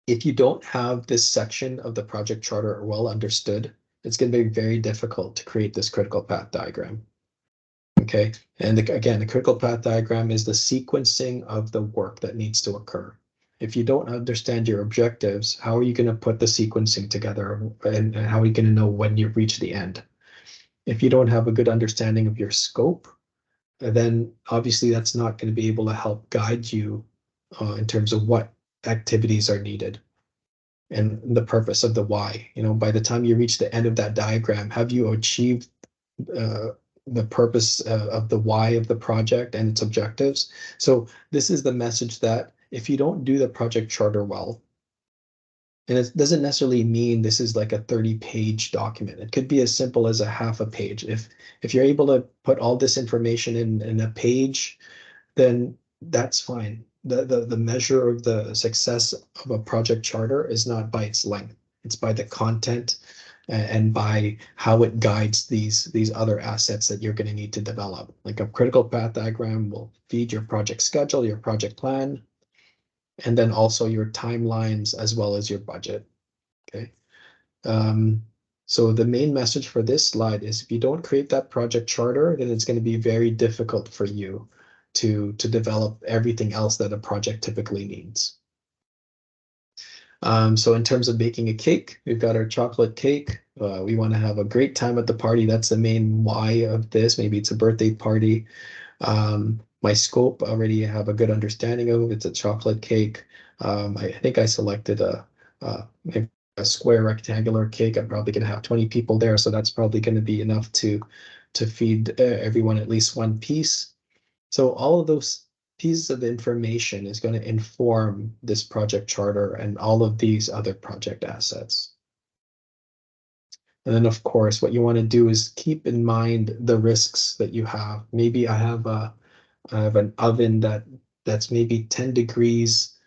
If you don't have this section of the project charter well understood, it's going to be very difficult to create this critical path diagram. Okay, and again, the critical path diagram is the sequencing of the work that needs to occur. If you don't understand your objectives, how are you going to put the sequencing together, and how are you going to know when you reach the end? If you don't have a good understanding of your scope, then obviously that's not going to be able to help guide you in terms of what activities are needed and the purpose of the why. You know, by the time you reach the end of that diagram, have you achieved the purpose of the why of the project and its objectives? So this is the message that if you don't do the project charter well, and it doesn't necessarily mean this is like a 30-page document. It could be as simple as a half a page. If you're able to put all this information in a page, then that's fine. The measure of the success of a project charter is not by its length. It's by the content and by how it guides these other assets that you're going to need to develop. Like a critical path diagram will feed your project schedule, your project plan, and then also your timelines as well as your budget. Okay. So the main message for this slide is if you don't create that project charter, then it's going to be very difficult for you to develop everything else that a project typically needs. So in terms of baking a cake, we've got our chocolate cake. We want to have a great time at the party. That's the main why of this. Maybe it's a birthday party. My scope, I already have a good understanding of. It's a chocolate cake. I think I selected a square rectangular cake. I'm probably going to have 20 people there, so that's probably going to be enough to feed everyone at least one piece. So all of those pieces of information is going to inform this project charter and all of these other project assets. And then, of course, what you want to do is keep in mind the risks that you have. Maybe I have an oven that's maybe 10 degrees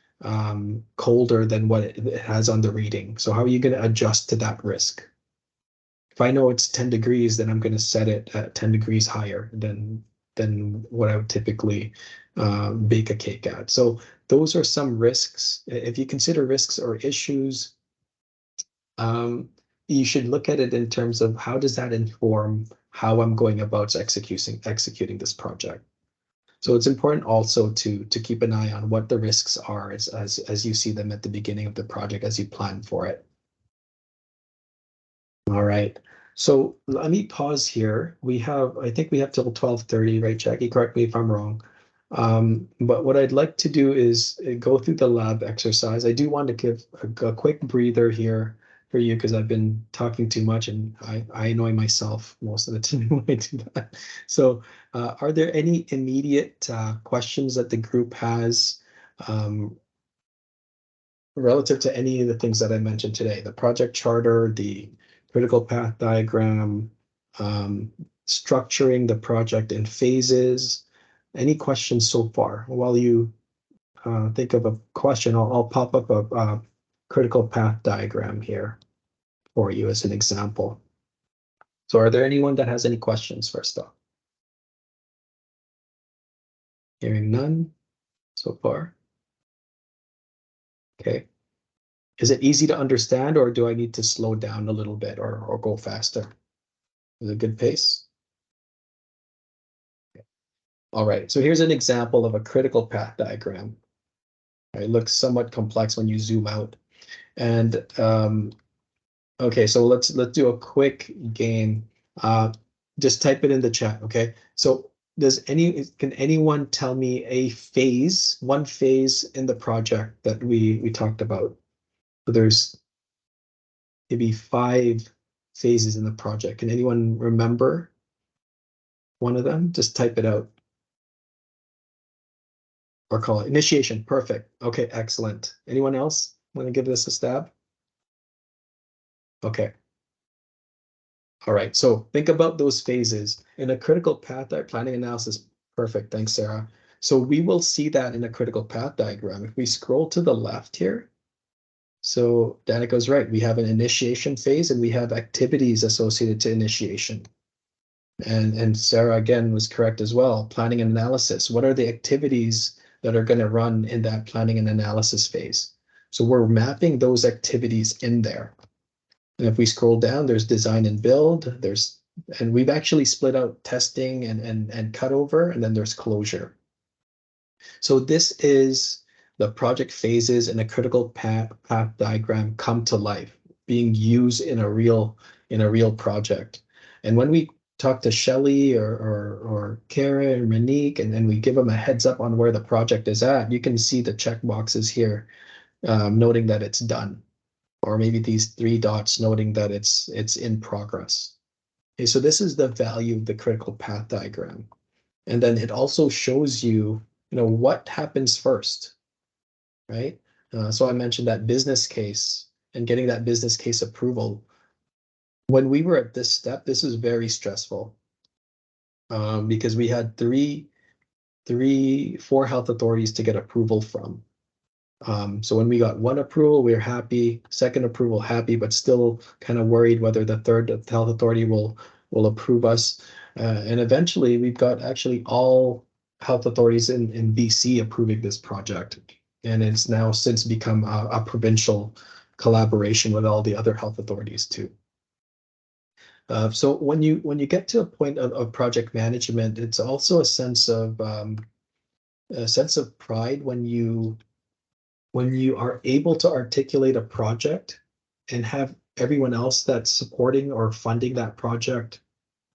colder than what it has on the reading. So how are you going to adjust to that risk? If I know it's 10 degrees, then I'm going to set it at 10 degrees higher than what I would typically bake a cake at. So those are some risks. If you consider risks or issues, you should look at it in terms of how does that inform how I'm going about executing this project. So it's important also to keep an eye on what the risks are as you see them at the beginning of the project, as you plan for it. All right. So let me pause here. I think we have till 12:30, right, Jackie? Correct me if I'm wrong. But what I'd like to do is go through the lab exercise. I do want to give a quick breather here for you because I've been talking too much and I annoy myself most of the time when I do that. So are there any immediate questions that the group has relative to any of the things that I mentioned today? The project charter, the critical path diagram, structuring the project in phases. Any questions so far? While you think of a question, I'll pop up a critical path diagram here for you as an example. So are there anyone that has any questions first off? Hearing none so far. Okay. Is it easy to understand, or do I need to slow down a little bit or go faster? Is it a good pace? Okay. All right, so here's an example of a critical path diagram. It looks somewhat complex when you zoom out. And okay, so let's do a quick game. Just type it in the chat, okay? So can anyone tell me a phase, one phase in the project that we talked about? So there's maybe 5 phases in the project. Can anyone remember one of them? Just type it out. Or call it initiation. Perfect. Okay, excellent. Anyone else want to give this a stab? Okay. All right, so think about those phases. In a critical path planning analysis, perfect, thanks, Sarah. So we will see that in a critical path diagram. If we scroll to the left here, so Danica's right, we have an initiation phase and we have activities associated to initiation. And Sarah, again, was correct as well. Planning and analysis, what are the activities that are going to run in that planning and analysis phase? So we're mapping those activities in there. And if we scroll down, there's design and build, and we've actually split out testing and cutover, and then there's closure. So this is the project phases in a critical path diagram come to life, being used in a real project. And when we talk to Shelly or Kara and Monique, and then we give them a heads up on where the project is at, you can see the check boxes here, noting that it's done, or maybe these 3 dots noting that it's in progress. Okay, so this is the value of the critical path diagram. And then it also shows you, what happens first, right? So I mentioned that business case and getting that business case approval. When we were at this step, this is very stressful because we had 4 health authorities to get approval from. So when we got 1 approval, we were happy. 2nd approval, happy, but still kind of worried whether the 3rd health authority will approve us. And eventually, we've got actually all health authorities in BC approving this project. And it's now since become a provincial collaboration with all the other health authorities too. So when you get to a point of project management, it's also a sense of pride when you are able to articulate a project and have everyone else that's supporting or funding that project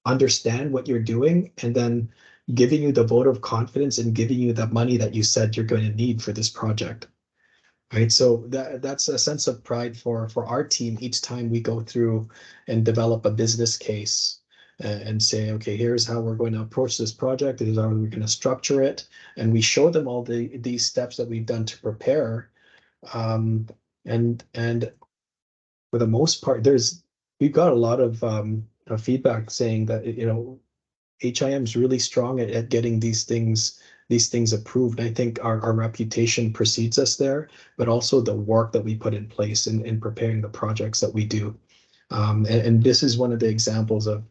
understand what you're doing, and then giving you the vote of confidence and giving you the money that you said you're going to need for this project. Right, so that's a sense of pride for our team each time we go through and develop a business case and say, okay, here's how we're going to approach this project. This is how we're going to structure it, and we show them all these steps that we've done to prepare. And for the most part, we've got a lot of feedback saying that HIM is really strong at getting these things approved. I think our reputation precedes us there, but also the work that we put in place in preparing the projects that we do. And this is one of the examples of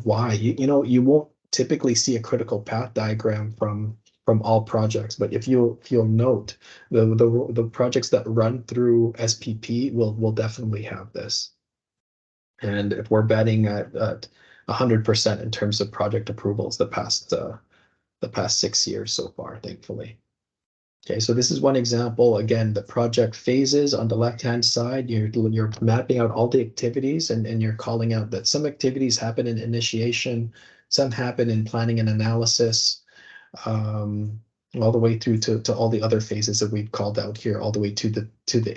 why you won't typically see a critical path diagram from all projects, but if you'll note, the projects that run through SPP will definitely have this. And if we're betting at 100% in terms of project approvals the past 6 years so far, thankfully. Okay, so this is one example. Again, the project phases on the left-hand side, you're mapping out all the activities, and you're calling out that some activities happen in initiation, some happen in planning and analysis, all the way through to all the other phases that we've called out here, all the way to the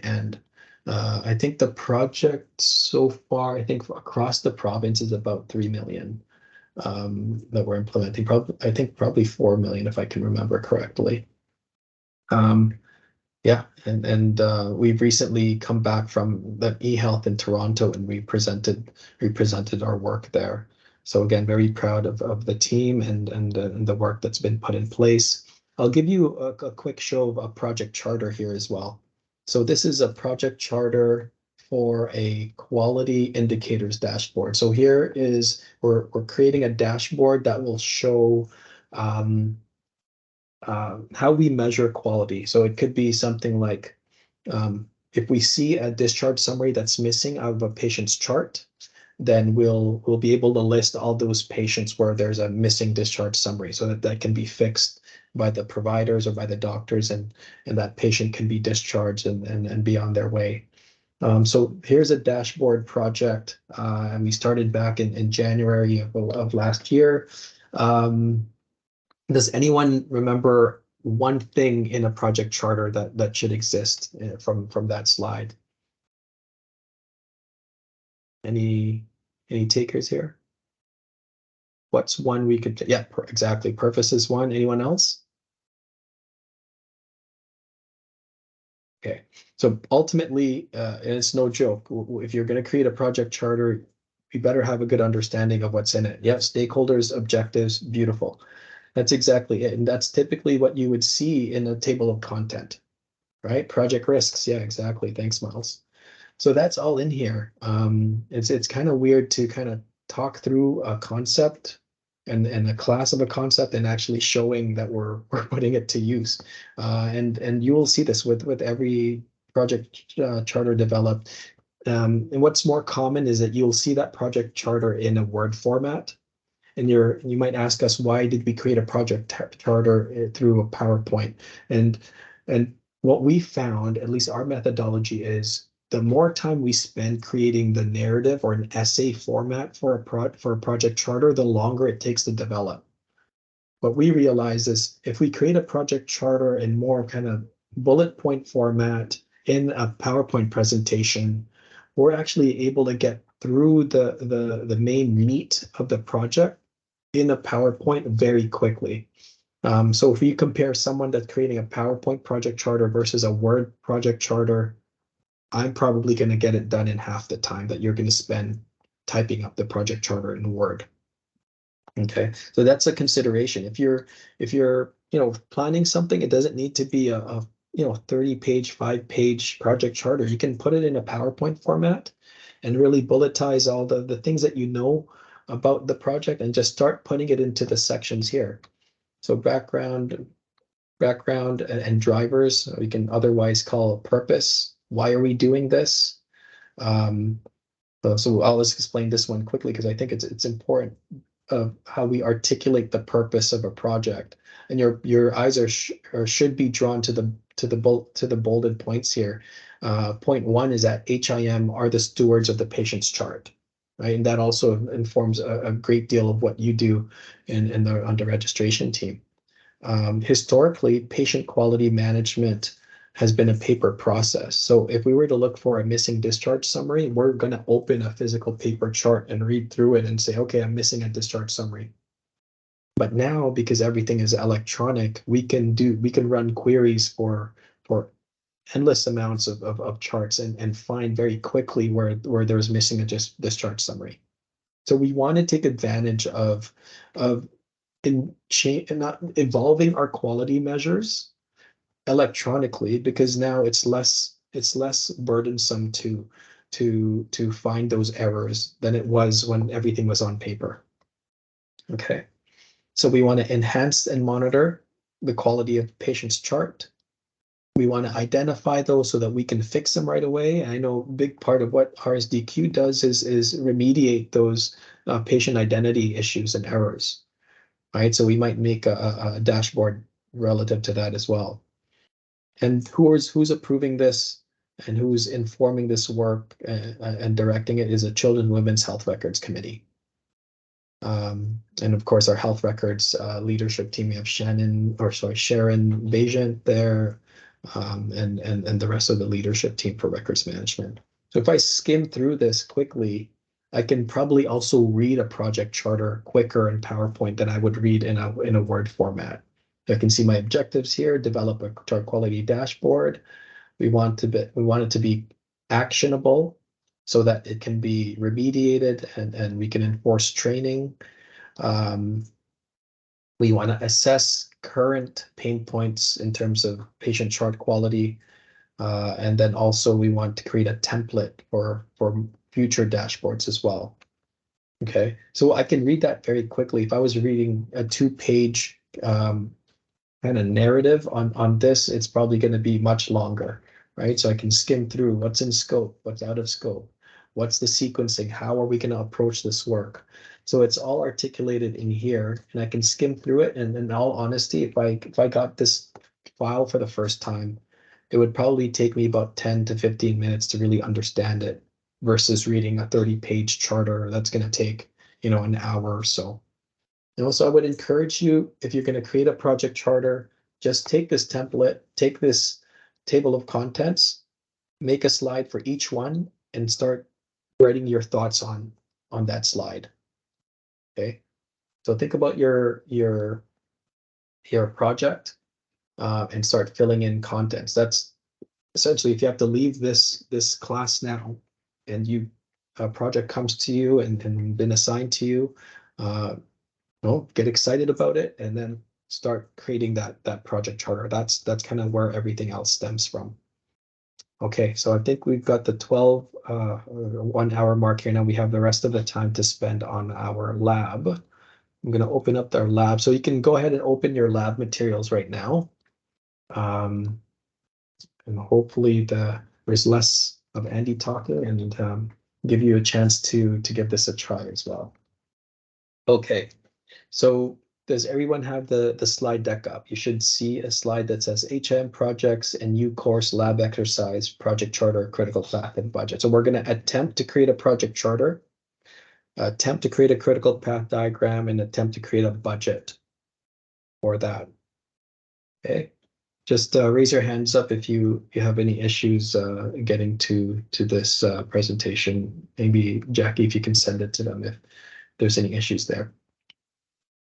end. I think the project so far, I think across the province is about 3 million that we're implementing. Probably 4 million if I can remember correctly. Yeah, and we've recently come back from the eHealth in Toronto, and we presented our work there. So again, very proud of the team and the work that's been put in place. I'll give you a quick show of a project charter here as well. So this is a project charter for a quality indicators dashboard. So here is, we're creating a dashboard that will show how we measure quality. So it could be something like, if we see a discharge summary that's missing out of a patient's chart, then we'll be able to list all those patients where there's a missing discharge summary, so that can be fixed by the providers or by the doctors, and that patient can be discharged and be on their way. So here's a dashboard project, and we started back in January of last year. Does anyone remember one thing in a project charter that should exist from that slide? Any takers here? What's one we could? Yeah, exactly. Purpose is one. Anyone else? Okay, so ultimately, and it's no joke, if you're going to create a project charter, you better have a good understanding of what's in it. Yeah, stakeholders, objectives, beautiful. That's exactly it. And that's typically what you would see in a table of content, right? Project risks. Yeah, exactly. Thanks, Miles. So that's all in here. It's kind of weird to kind of talk through a concept and a class of a concept and actually showing that we're putting it to use. And you will see this with every project charter developed. And what's more common is that you'll see that project charter in a Word format. And you might ask us, why did we create a project charter through a PowerPoint? And And what we found, at least our methodology, is the more time we spend creating the narrative or an essay format for a project charter, the longer it takes to develop. What we realize is if we create a project charter in more kind of bullet point format in a PowerPoint presentation, we're actually able to get through the main meat of the project in a PowerPoint very quickly. So if you compare someone that's creating a PowerPoint project charter versus a Word project charter, I'm probably going to get it done in half the time that you're going to spend typing up the project charter in Word. Okay, so that's a consideration. If you're planning something, it doesn't need to be a 30-page, 5-page project charter. You can put it in a PowerPoint format and really bulletize all the things that you know about the project and just start putting it into the sections here. So background and drivers, we can otherwise call purpose. Why are we doing this? So I'll just explain this one quickly because I think it's important of how we articulate the purpose of a project. And your eyes should be drawn to the bolded points here. Point 1 is that HIM are the stewards of the patient's chart, right? And that also informs a great deal of what you do on the registration team. Historically, patient quality management has been a paper process. So if we were to look for a missing discharge summary, we're going to open a physical paper chart and read through it and say, okay, I'm missing a discharge summary. But now, because everything is electronic, we can run queries for endless amounts of charts and find very quickly where there's missing a discharge summary. So we want to take advantage of not evolving our quality measures electronically, because now it's less burdensome to find those errors than it was when everything was on paper. Okay, so we want to enhance and monitor the quality of patient's chart. We want to identify those so that we can fix them right away. I know a big part of what RSDQ does is remediate those patient identity issues and errors, right? So we might make a dashboard relative to that as well. And who's approving this and who's informing this work and directing it is a Children and Women's Health Records Committee. And of course, our health records leadership team, we have Sharon Bajent there, and the rest of the leadership team for records management. So if I skim through this quickly, I can probably also read a project charter quicker in PowerPoint than I would read in a Word format. I can see my objectives here, develop a chart quality dashboard. We want it to be actionable so that it can be remediated and we can enforce training. We want to assess current pain points in terms of patient chart quality. And then also we want to create a template for future dashboards as well. Okay, so I can read that very quickly. If I was reading a 2-page kind of narrative on this, it's probably going to be much longer, right? So I can skim through what's in scope, what's out of scope, what's the sequencing, how are we going to approach this work? So it's all articulated in here, and I can skim through it. And in all honesty, if I got this file for the first time, it would probably take me about 10 to 15 minutes to really understand it versus reading a 30-page charter that's going to take, an hour or so. So I would encourage you, if you're going to create a project charter, just take this template, take this table of contents, make a slide for each one, and start writing your thoughts on that slide. Okay, so think about your project and start filling in contents. That's essentially, if you have to leave this class now, and a project comes to you and been assigned to you, get excited about it and then start creating that project charter. That's kind of where everything else stems from. Okay, so I think we've got the 1 hour mark here. Now we have the rest of the time to spend on our lab. I'm going to open up our lab. So you can go ahead and open your lab materials right now. And hopefully there's less of Andy talking and give you a chance to give this a try as well. Okay, so does everyone have the slide deck up? You should see a slide that says HM projects and new course lab exercise, project charter, critical path, and budget. So we're going to attempt to create a project charter, attempt to create a critical path diagram, and attempt to create a budget for that. Okay, just raise your hands up if you have any issues getting to this presentation. Maybe Jackie, if you can send it to them if there's any issues there.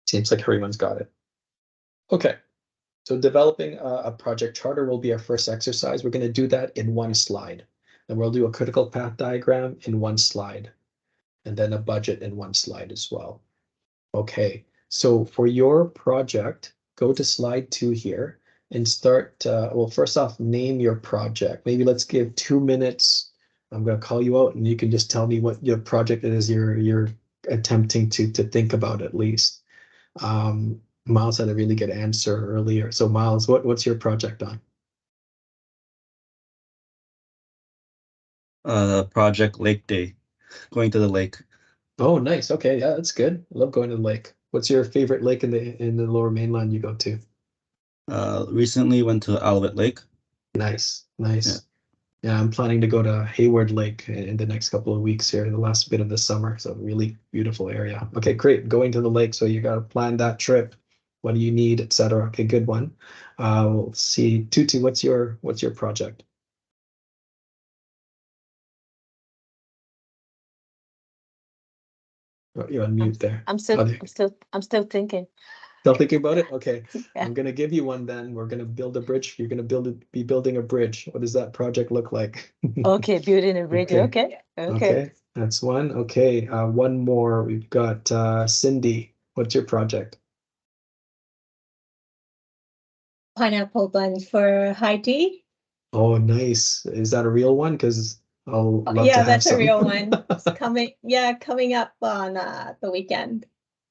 Seems like everyone's got it. Okay, so developing a project charter will be our first exercise. We're going to do that in one slide. And we'll do a critical path diagram in one slide, and then a budget in one slide as well. Okay, so for your project, go to slide 2 here and start, well, first off, name your project. Maybe let's give 2 minutes. I'm going to call you out and you can just tell me what your project is you're attempting to think about at least. Miles had a really good answer earlier. So Miles, what's your project on? Project Lake Day, going to the lake. Oh, nice. Okay, yeah, that's good. I love going to the lake. What's your favorite lake in the Lower Mainland you go to? Recently went to Alouette Lake. Nice. Yeah, I'm planning to go to Hayward Lake in the next couple of weeks here, the last bit of the summer. So really beautiful area. Okay, great. Going to the lake. So you got to plan that trip. What do you need, etc. Okay, good one. We'll see. Tutu, what's your project? Oh, you're on mute there. I'm still thinking. Still thinking about it? Okay. Yeah. I'm gonna give you one then. We're gonna build a bridge. You're gonna be building a bridge. What does that project look like? Okay, building a bridge. Okay. That's one. Okay, one more. We've got Cindy. What's your project? Pineapple buns for high tea. Oh, nice. Is that a real one? Because I'll love to Yeah, have that's a some. real one. It's coming up on the weekend.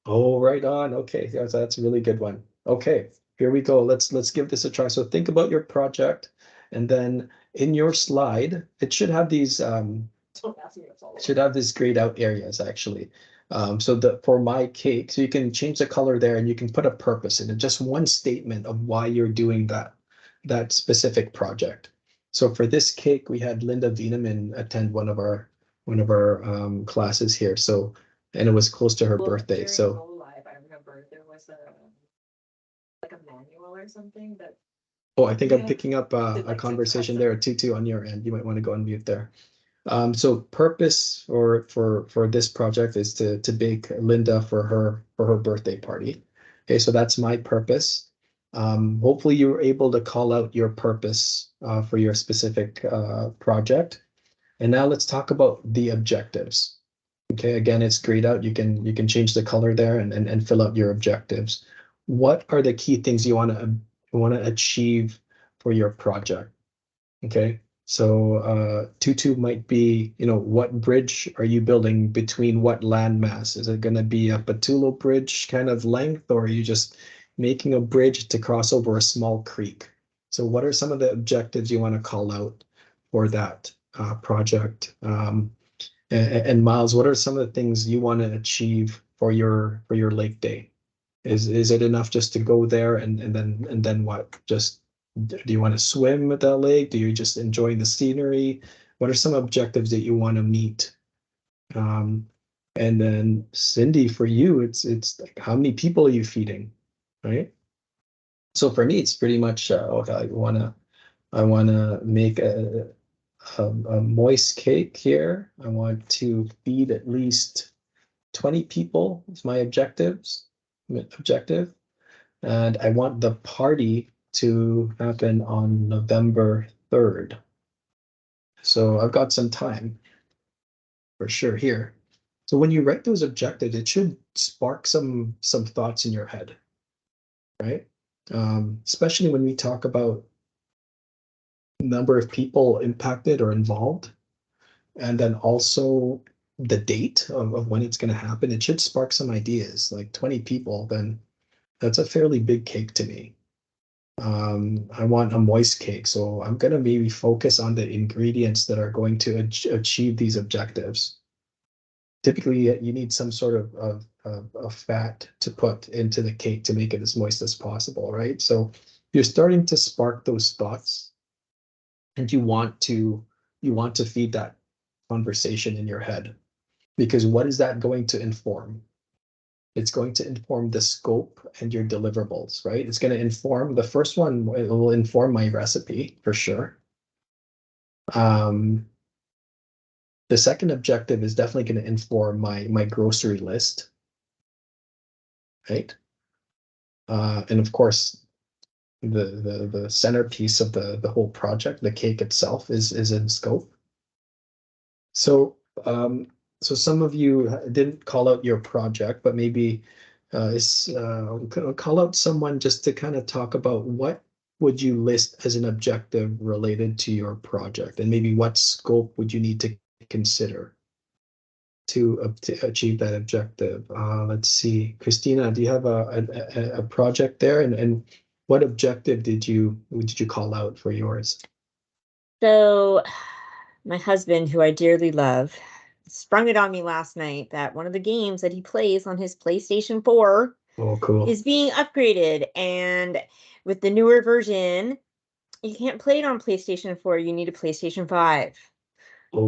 Oh, right on. Okay, yeah, that's a really good one. Okay, here we go. Let's give this a try. So think about your project, and then in your slide, it should have these grayed out areas actually. So for my cake, so you can change the color there, and you can put a purpose in it. Just one statement of why you're doing that specific project. So for this cake, we had Linda Vieneman attend one of our classes here. So. And it was close to her birthday. So live, I remember there was a manual or something that. Oh, I think I'm picking up a conversation there, Tutu, on your end. You might want to go on mute there. So purpose for this project is to bake Linda for her birthday party. Okay, so that's my purpose. Hopefully you were able to call out your purpose for your specific project. And now let's talk about the objectives. Okay, again, it's grayed out. You can change the color there and fill out your objectives. What are the key things you want to achieve for your project? Okay, so Tutu might be, what bridge are you building between what landmass? Is it going to be a Pattullo bridge kind of length, or are you just making a bridge to cross over a small creek? So what are some of the objectives you want to call out for that project? And Miles, what are some of the things you want to achieve for your lake day? Is it enough just to go there and then what? Just do you want to swim at that lake? Do you just enjoy the scenery? What are some objectives that you want to meet? And then Cindy, for you, it's like, how many people are you feeding, right? So for me, it's pretty much okay. I wanna make a moist cake here. I want to feed at least 20 people is my objective. And I want the party to happen on November 3rd. So I've got some time for sure here. So when you write those objectives, it should spark some thoughts in your head, right? Especially when we talk about number of people impacted or involved, and then also the date of when it's going to happen. It should spark some ideas. Like 20 people, then that's a fairly big cake to me. I want a moist cake, so I'm going to maybe focus on the ingredients that are going to achieve these objectives. Typically, you need some sort of of fat to put into the cake to make it as moist as possible, right? So you're starting to spark those thoughts, and you want to feed that conversation in your head, because what is that going to inform? It's going to inform the scope and your deliverables, right? It's going to inform the first one. It will inform my recipe for sure. The second objective is definitely going to inform my grocery list, right? And of course, the centerpiece of the whole project, the cake itself, is in scope. So so some of you didn't call out your project, but maybe call out someone just to kind of talk about what would you list as an objective related to your project, and maybe what scope would you need to consider to achieve that objective. Let's see, Christina, do you have a project there, and what objective did you call out for yours? So my husband, who I dearly love, sprung it on me last night that one of the games that he plays on his PlayStation 4 is being upgraded. And with the newer version, you can't play it on PlayStation 4. You need a PlayStation 5.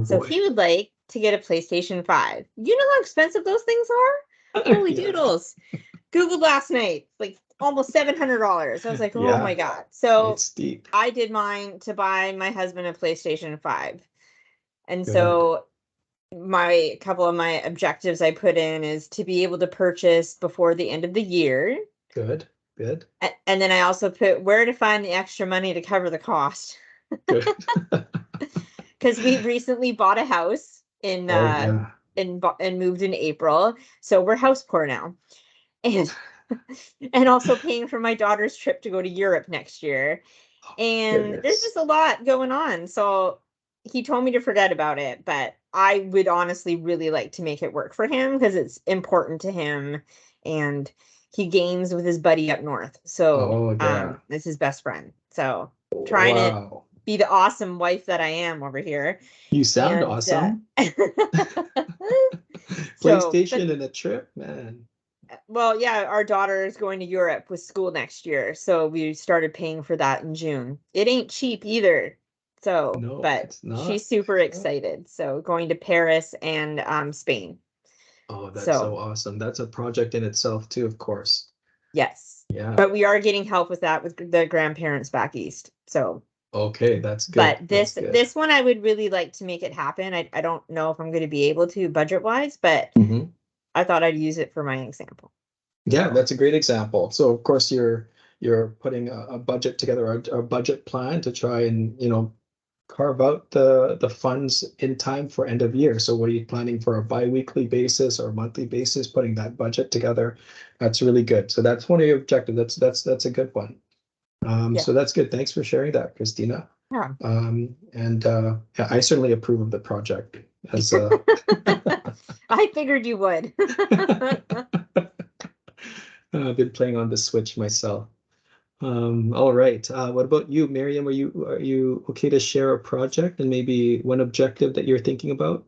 So he would like to get a PlayStation 5. You know how expensive those things are? Holy doodles. Googled last night, like almost $700. I was like, oh my God. So I did mine to buy my husband a PlayStation 5. And so a couple of my objectives I put in is to be able to purchase before the end of the year. Good. And then I also put where to find the extra money to cover the cost. Good. Because we recently bought a house and moved in April. So we're house poor now. And also paying for my daughter's trip to go to Europe next year. And there's just a lot going on. So he told me to forget about it, but I would honestly really like to make it work for him because it's important to him, and he games with his buddy up north. So it's his best friend. So trying to be the awesome wife that I am over here. You sound awesome. PlayStation and a trip, man. Well, yeah, our daughter is going to Europe with school next year, so we started paying for that in June. It ain't cheap either. So, but she's super excited. So going to Paris and Spain. Oh, that's so awesome. That's a project in itself too, of course. Yes. Yeah. But we are getting help with that with the grandparents back east. So. Okay, that's good. But this one, I would really like to make it happen. I don't know if I'm going to be able to budget wise, but I thought I'd use it for my example. Yeah, that's a great example. So of course you're putting a budget together, a budget plan to try and, carve out the funds in time for end of year. So what are you planning for, a bi-weekly basis or monthly basis, putting that budget together? That's really good. So that's one of your objectives. That's a good one. So that's good. Thanks for sharing that, Christina. Yeah. I certainly approve of the project. As I figured you would. I've been playing on the Switch myself. All right. What about you, Miriam? Are you okay to share a project and maybe one objective that you're thinking about?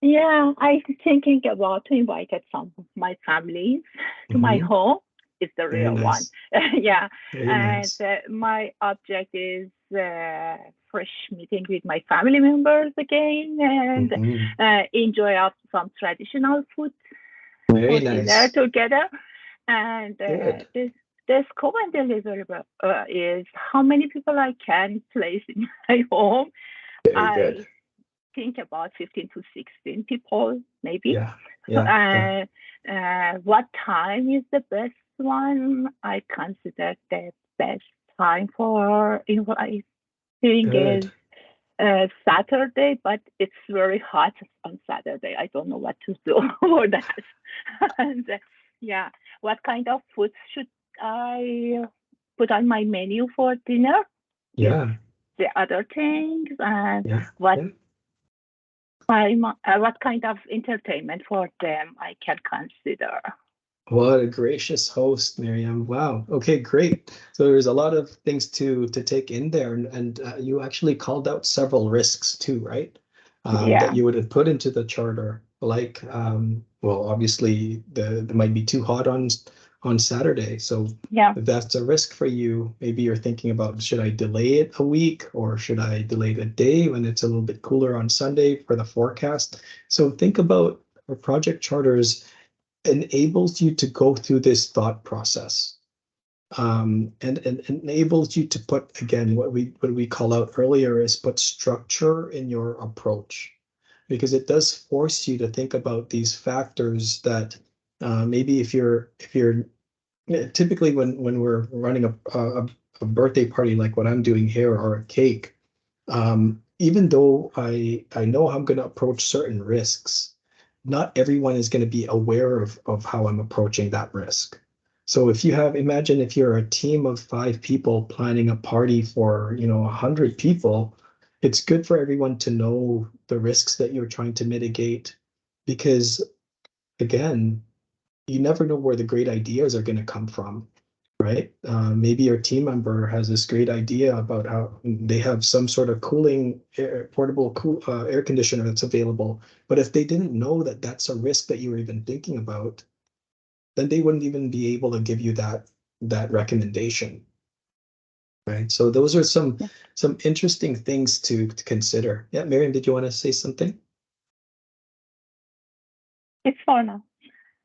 Yeah, I'm thinking about to invite some of my families to my home. It's the real one. Yeah. Very nice. My object is fresh meeting with my family members again and enjoy some traditional food. Very nice. Dinner together. And the scope and deliverable is how many people I can place in my home. Very good. Think about 15 to 16 people, maybe. Yeah. What time is the best one? I consider the best time for inviting is Saturday, but it's very hot on Saturday. I don't know what to do for that. And what kind of food should I put on my menu for dinner? Yeah. The other things and what kind of entertainment for them I can consider. What a gracious host, Miriam. Wow. Okay, great. So there's a lot of things to take in there, and you actually called out several risks too, right? That you would have put into the charter, like Well, obviously it might be too hot on Saturday. So Yeah. if that's a risk for you, maybe you're thinking about, should I delay it a week or should I delay it a day when it's a little bit cooler on Sunday for the forecast? So think about our project charters enables you to go through this thought process. And enables you to put, again, what we call out earlier is put structure in your approach, because it does force you to think about these factors that maybe if you're typically when we're running a birthday party like what I'm doing here, or a cake, even though I know how I'm going to approach certain risks, not everyone is going to be aware of how I'm approaching that risk. So if you imagine if you're a team of 5 people planning a party for 100 people, it's good for everyone to know the risks that you're trying to mitigate, because again, you never know where the great ideas are going to come from, right? Maybe your team member has this great idea about how they have some sort of portable air conditioner that's available. But if they didn't know that that's a risk that you were even thinking about, then they wouldn't even be able to give you that recommendation, right? So those are some interesting things to consider. Yeah, Miriam, did you want to say something? It's for now.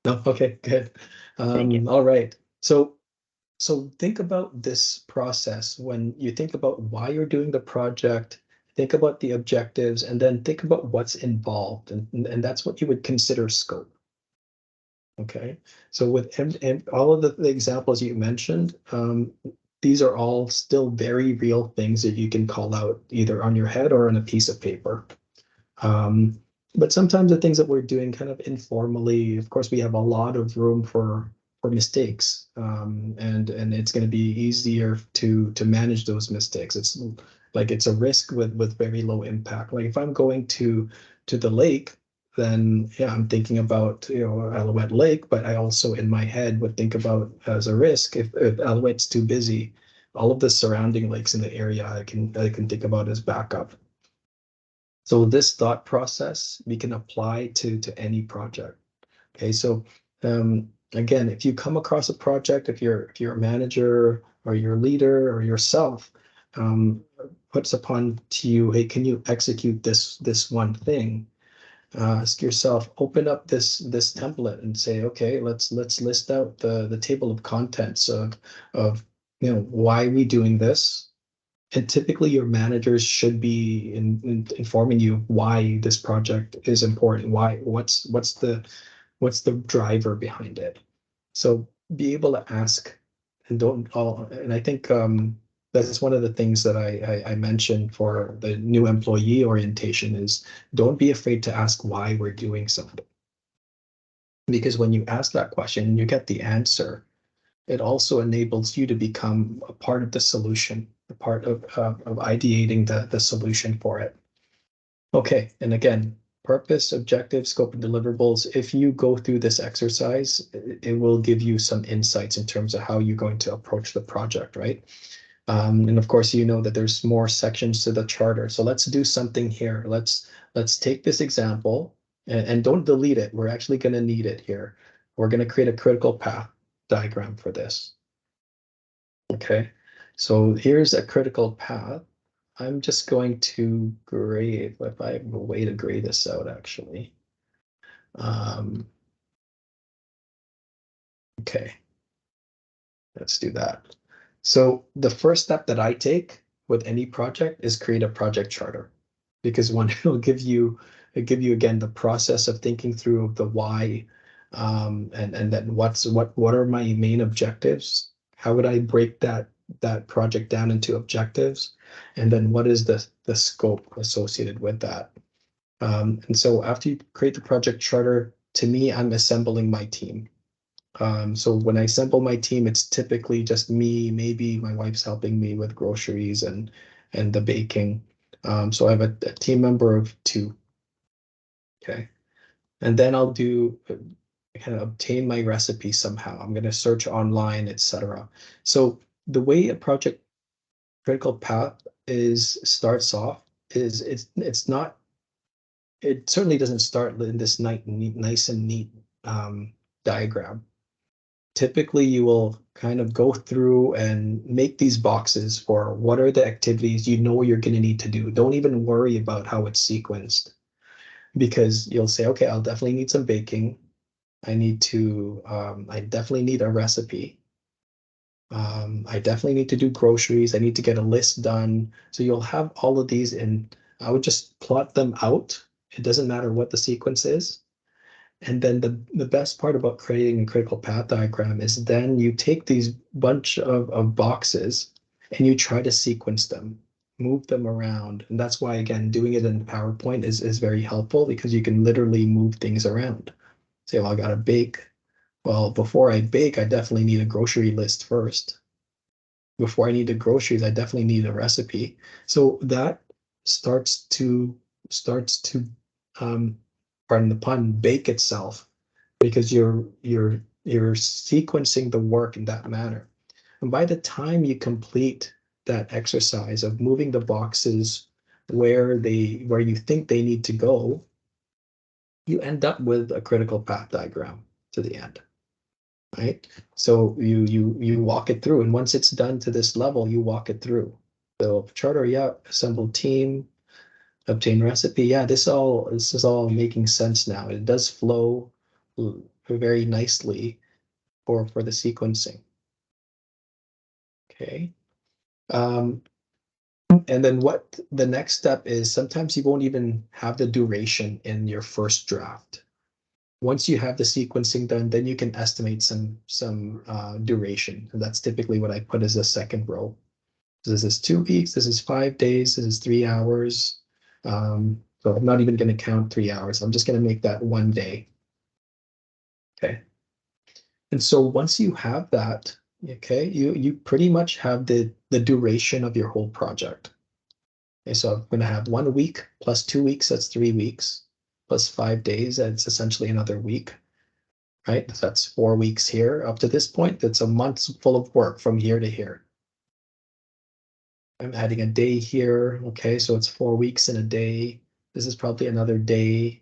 No, okay, good. Thank you. All right. So think about this process when you think about why you're doing the project, think about the objectives, and then think about what's involved. And that's what you would consider scope. Okay, so with and all of the examples you mentioned, these are all still very real things that you can call out either on your head or on a piece of paper. But sometimes the things that we're doing kind of informally, of course, we have a lot of room for mistakes, and it's going to be easier to manage those mistakes. It's like it's a risk with very low impact. Like if I'm going to the lake, then yeah, I'm thinking about Alouette Lake, but I also in my head would think about as a risk if Alouette's too busy, all of the surrounding lakes in the area I can think about as backup. So this thought process we can apply to any project. Okay, so again, if you come across a project, if you're a manager or your leader or yourself puts upon to you, hey, can you execute this one thing? Ask yourself, open up this template and say, okay, let's list out the table of contents of why are we doing this. And typically your managers should be informing you why this project is important, what's the driver behind it. So be able to ask and I think that's one of the things that I mentioned for the new employee orientation is don't be afraid to ask why we're doing something. Because when you ask that question and you get the answer, it also enables you to become a part of the solution, a part of ideating the solution for it. Okay, and again, purpose, objective, scope, and deliverables. If you go through this exercise, it will give you some insights in terms of how you're going to approach the project, right? And of course, you know that there's more sections to the charter. So let's do something here. Let's take this example and don't delete it. We're actually going to need it here. We're going to create a critical path diagram for this. Okay, so here's a critical path. I'm just going to grade, if I have a way to grade this out actually. Okay, let's do that. So the first step that I take with any project is create a project charter, because one, it'll give you again the process of thinking through the why, and then what are my main objectives? How would I break that project down into objectives? And then what is the scope associated with that? And so after you create the project charter, to me, I'm assembling my team. So when I assemble my team, it's typically just me, maybe my wife's helping me with groceries and the baking. So I have a team member of 2. Okay. And then I'll do kind of obtain my recipe somehow. I'm going to search online, etc. So the way a project critical path starts off is it's not, it certainly doesn't start in this nice and neat diagram. Typically, you will kind of go through and make these boxes for what are the activities you know you're going to need to do. Don't even worry about how it's sequenced, because you'll say, okay, I'll definitely need some baking. I definitely need a recipe. I definitely need to do groceries. I need to get a list done. So you'll have all of these, and I would just plot them out. It doesn't matter what the sequence is. And then the best part about creating a critical path diagram is then you take these bunch of boxes and you try to sequence them, move them around. And that's why, again, doing it in PowerPoint is very helpful, because you can literally move things around. Say, well, I got to bake. Well, before I bake, I definitely need a grocery list first. Before I need the groceries, I definitely need a recipe. So that starts to pardon the pun, bake itself, because you're sequencing the work in that manner. And by the time you complete that exercise of moving the boxes where you think they need to go, you end up with a critical path diagram to the end. Right? So you walk it through, and once it's done to this level, you walk it through. So charter, yeah, assemble team, obtain recipe. Yeah, this is all making sense now. It does flow very nicely for the sequencing. Okay. And then what the next step is, sometimes you won't even have the duration in your first draft. Once you have the sequencing done, then you can estimate some duration. And that's typically what I put as a second row. This is 2 weeks, this is 5 days, this is 3 hours. So I'm not even going to count 3 hours. I'm just going to make that 1 day. Okay. And so once you have that, okay, you pretty much have the duration of your whole project. Okay, so I'm going to have 1 week plus 2 weeks, that's 3 weeks, plus 5 days, that's essentially another week, right? That's 4 weeks here. Up to this point, that's a month full of work from here to here. I'm adding a day here. Okay, so it's 4 weeks in a day. This is probably another day.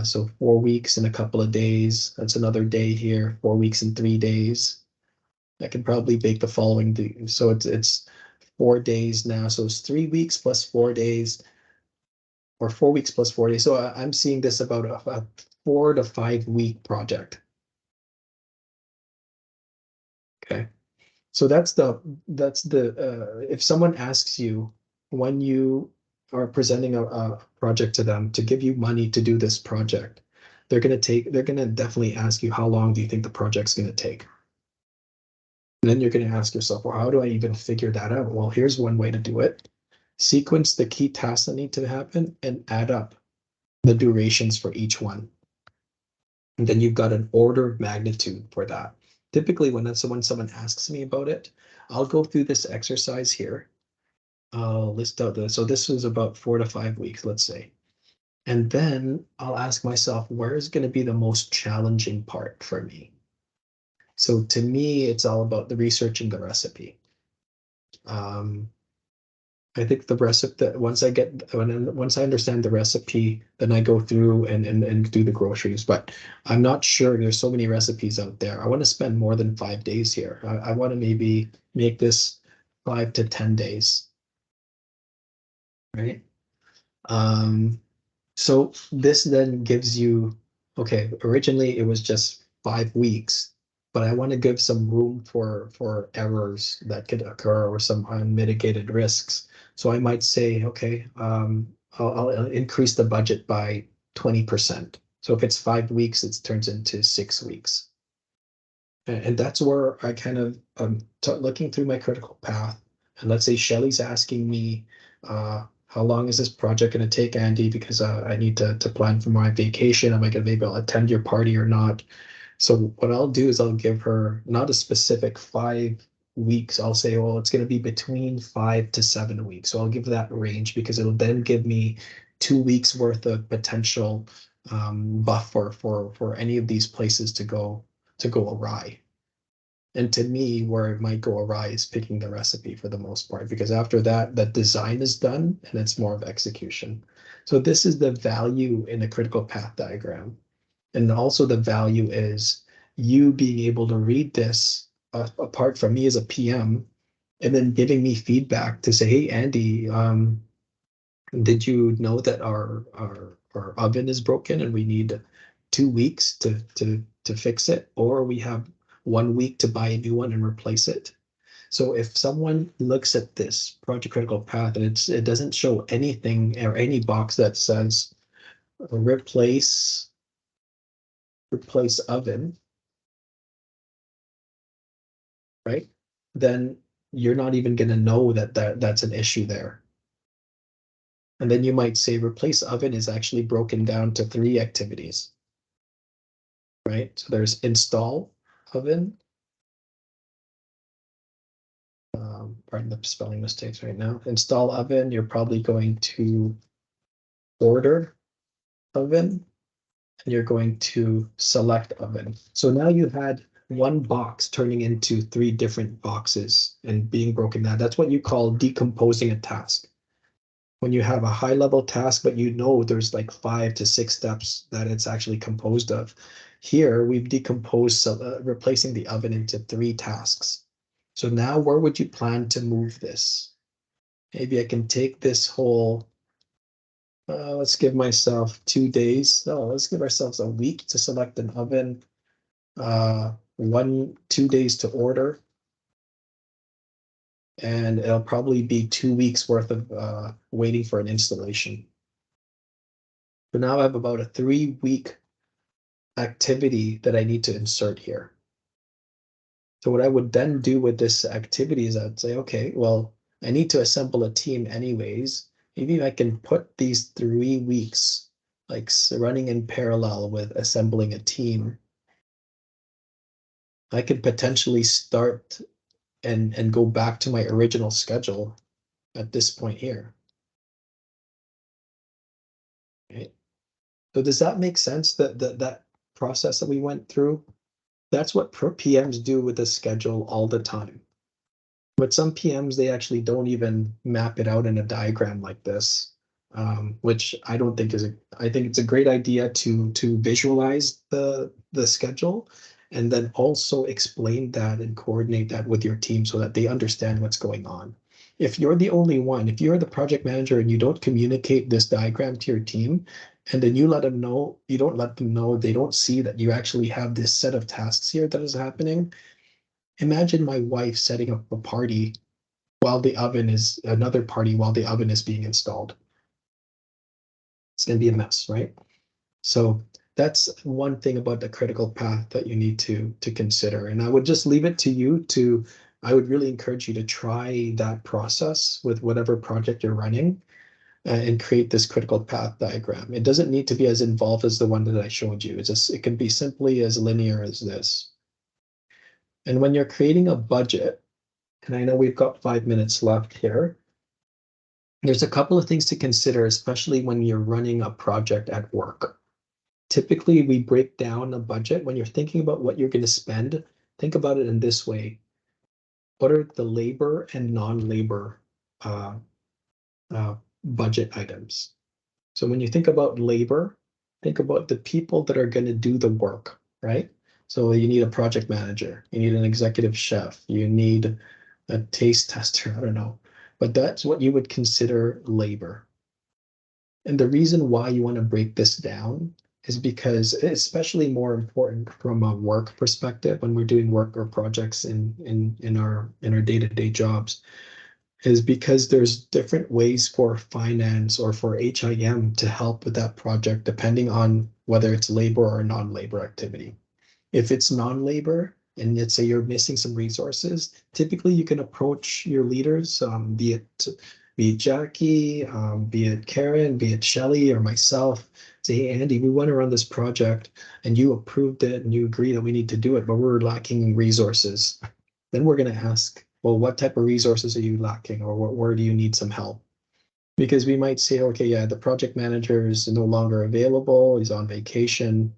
So 4 weeks and a couple of days. That's another day here. 4 weeks and 3 days. I can probably bake the following day. So it's 4 days now. So it's 3 weeks plus 4 days, or 4 weeks plus 4 days. So I'm seeing this about a 4 to 5 week project. Okay. So that's the if someone asks you when you are presenting a project to them to give you money to do this project, they're going to definitely ask you, how long do you think the project's going to take? And then you're going to ask yourself, well, how do I even figure that out? Well, here's one way to do it. Sequence the key tasks that need to happen and add up the durations for each one. And then you've got an order of magnitude for that. Typically, when someone asks me about it, I'll go through this exercise here. I'll list out so this was about 4 to 5 weeks, let's say. And then I'll ask myself, where is going to be the most challenging part for me? So to me, it's all about the researching the recipe. I think the recipe, once I understand the recipe, then I go through and do the groceries. But I'm not sure, there's so many recipes out there. I want to spend more than 5 days here. I want to maybe make this 5 to 10 days. Right? So this then gives you, okay, originally it was just 5 weeks, but I want to give some room for errors that could occur or some unmitigated risks. So I might say, okay, I'll increase the budget by 20%. So if it's 5 weeks, it turns into 6 weeks. And that's where I kind of looking through my critical path. And let's say Shelly's asking me, how long is this project going to take, Andy? Because I need to plan for my vacation. Am I going to be able to attend your party or not? So what I'll do is I'll give her not a specific 5 weeks. I'll say, well, it's going to be between 5 to 7 weeks. So I'll give that range, because it'll then give me 2 weeks worth of potential buffer for any of these places to go awry. And to me, where it might go awry is picking the recipe for the most part, because after that, the design is done and it's more of execution. So this is the value in a critical path diagram. And also the value is you being able to read this apart from me as a PM, and then giving me feedback to say, hey, Andy, did you know that our oven is broken and we need 2 weeks to fix it, or we have 1 week to buy a new one and replace it? So if someone looks at this project critical path and it doesn't show anything or any box that says replace oven, right? Then you're not even going to know that's an issue there. And then you might say replace oven is actually broken down to 3 activities, right? So there's install oven. Pardon the spelling mistakes right now. Install oven, you're probably going to order oven, and you're going to select oven. So now you had one box turning into 3 different boxes and being broken down. That's what you call decomposing a task. When you have a high level task, but you know there's like 5 to 6 steps that it's actually composed of. Here we've decomposed replacing the oven into 3 tasks. So now where would you plan to move this? Maybe I can take this whole, let's give myself 2 days. No, let's give ourselves a week to select an oven. 2 days to order. And it'll probably be 2 weeks worth of waiting for an installation. So now I have about a 3-week activity that I need to insert here. So what I would then do with this activity is I'd say, okay, well, I need to assemble a team anyways. Maybe I can put these 3 weeks like running in parallel with assembling a team. I could potentially start and go back to my original schedule at this point here. Okay. So does that make sense, that process that we went through? That's what PMs do with the schedule all the time. But some PMs, they actually don't even map it out in a diagram like this, which I don't think I think it's a great idea to visualize the schedule and then also explain that and coordinate that with your team so that they understand what's going on. If you're the only one, if you're the project manager and you don't communicate this diagram to your team, and then you let them know, you don't let them know, they don't see that you actually have this set of tasks here that is happening. Imagine my wife setting up a party while the oven is another party while the oven is being installed. It's going to be a mess, right? So that's one thing about the critical path that you need to consider. And I would just leave it to you I would really encourage you to try that process with whatever project you're running and create this critical path diagram. It doesn't need to be as involved as the one that I showed you. It can be simply as linear as this. And when you're creating a budget, and I know we've got 5 minutes left here, there's a couple of things to consider, especially when you're running a project at work. Typically, we break down a budget. When you're thinking about what you're going to spend, think about it in this way. What are the labor and non-labor budget items? So when you think about labor, think about the people that are going to do the work, right? So you need a project manager, you need an executive chef, you need a taste tester, I don't know. But that's what you would consider labor. And the reason why you want to break this down is because it's especially more important from a work perspective when we're doing work or projects in our day-to-day jobs, is because there's different ways for finance or for HIM to help with that project, depending on whether it's labor or non-labor activity. If it's non-labor, and let's say you're missing some resources, typically you can approach your leaders, be it Jackie, be it Karen, be it Shelly or myself, say, hey, Andy, we want to run this project and you approved it and you agree that we need to do it, but we're lacking resources. Then we're going to ask, well, what type of resources are you lacking, or where do you need some help? Because we might say, okay, yeah, the project manager is no longer available, he's on vacation.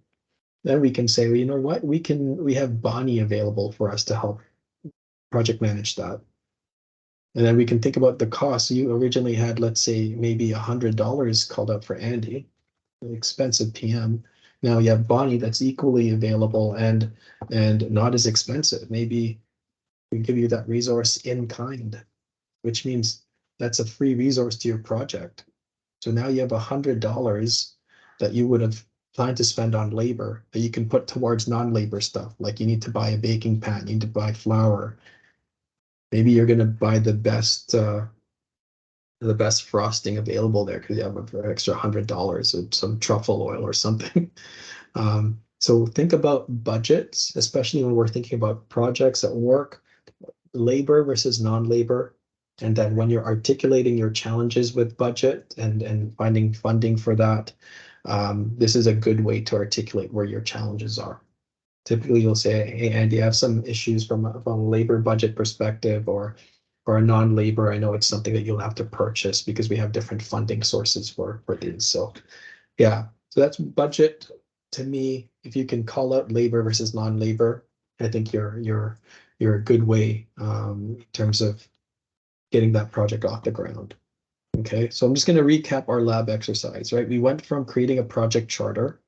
Then we can say, well, you know what, we have Bonnie available for us to help project manage that. And then we can think about the cost. You originally had, let's say, maybe $100 called up for Andy, an expensive PM. Now you have Bonnie that's equally available and not as expensive. Maybe we give you that resource in kind, which means that's a free resource to your project. So now you have $100 that you would have planned to spend on labor that you can put towards non-labor stuff. Like you need to buy a baking pan, you need to buy flour. Maybe you're going to buy the best frosting available there because you have an extra $100 of some truffle oil or something. So think about budgets, especially when we're thinking about projects at work, labor versus non-labor. And then when you're articulating your challenges with budget and finding funding for that, this is a good way to articulate where your challenges are. Typically, you'll say, hey, Andy, I have some issues from a labor budget perspective or a non-labor. I know it's something that you'll have to purchase because we have different funding sources for these. So yeah, so that's budget. To me, if you can call out labor versus non-labor, I think you're a good way in terms of getting that project off the ground. Okay, so I'm just going to recap our lab exercise, right? We went from creating a project charter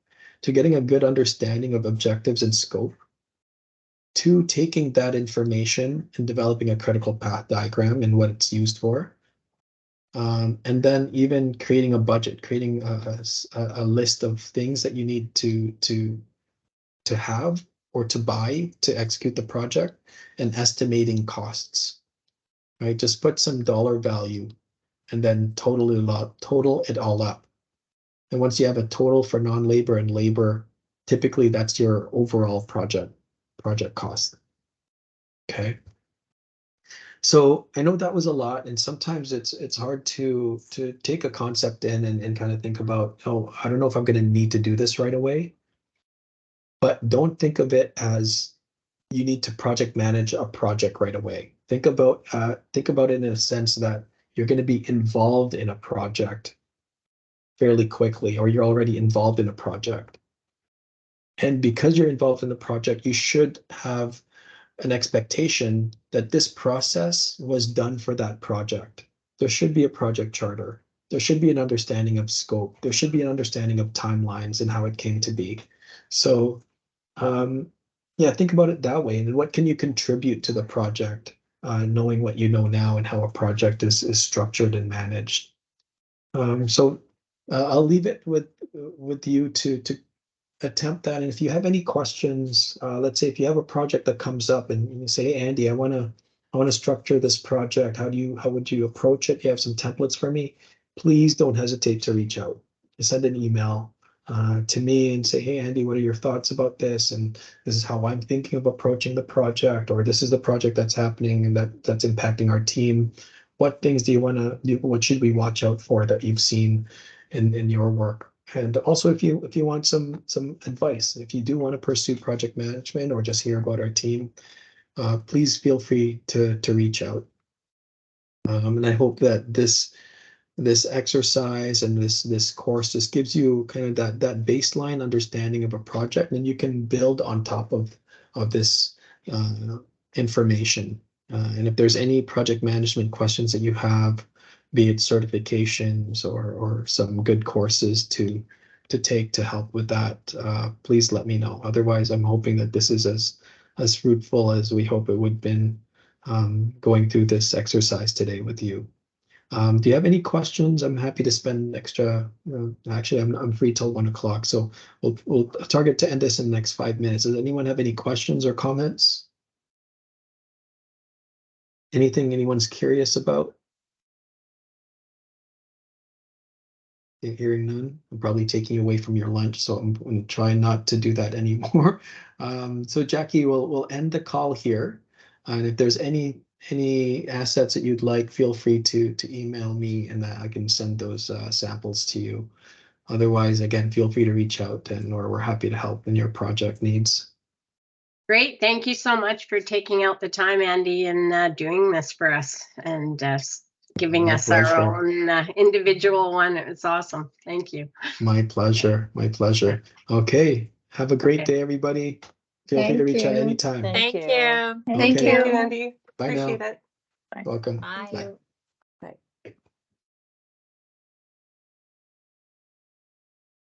to getting a good understanding of objectives and scope, to taking that information and developing a critical path diagram and what it's used for. And then even creating a budget, creating a list of things that you need to have or to buy to execute the project, and estimating costs, right? Just put some dollar value and then total it all up. And once you have a total for non-labor and labor, typically that's your overall project cost. Okay. So I know that was a lot, and sometimes it's hard to take a concept in and kind of think about, oh, I don't know if I'm going to need to do this right away. But don't think of it as you need to project manage a project right away. Think about it in a sense that you're going to be involved in a project fairly quickly, or you're already involved in a project. And because you're involved in the project, you should have an expectation that this process was done for that project. There should be a project charter. There should be an understanding of scope. There should be an understanding of timelines and how it came to be. So yeah, think about it that way. And what can you contribute to the project, knowing what you know now and how a project is structured and managed. So I'll leave it with you to attempt that. And if you have any questions, let's say if you have a project that comes up and you say, hey, Andy, I want to structure this project. How would you approach it? You have some templates for me? Please don't hesitate to reach out. Send an email to me and say, hey, Andy, what are your thoughts about this? And this is how I'm thinking of approaching the project, or this is the project that's happening and that's impacting our team. What things do you want to do? What should we watch out for that you've seen in your work? And also, if you want some advice, if you do want to pursue project management or just hear about our team, please feel free to reach out. And I hope that this exercise and this course just gives you kind of that baseline understanding of a project, and you can build on top of this information. And if there's any project management questions that you have, be it certifications or some good courses to take to help with that, please let me know. Otherwise, I'm hoping that this is as fruitful as we hope it would have been going through this exercise today with you. Do you have any questions? I'm happy to spend extra. Actually, I'm free till 1 o'clock, so we'll target to end this in the next 5 minutes. Does anyone have any questions or comments? Anything anyone's curious about? Hearing none, I'm probably taking you away from your lunch, so I'm going to try not to do that anymore. So Jackie, we'll end the call here, and if there's any assets that you'd like, feel free to email me, and I can send those samples to you. Otherwise, again, feel free to reach out, or we're happy to help in your project needs. Great. Thank you so much for taking out the time, Andy, and doing this for us and giving us our own individual one. It was awesome. Thank you. My pleasure. My pleasure. Okay. Have a great day, everybody. Feel free to reach out anytime. Thank you. Okay. Thank you, Andy. Bye Appreciate now. it. Welcome. Bye. Bye.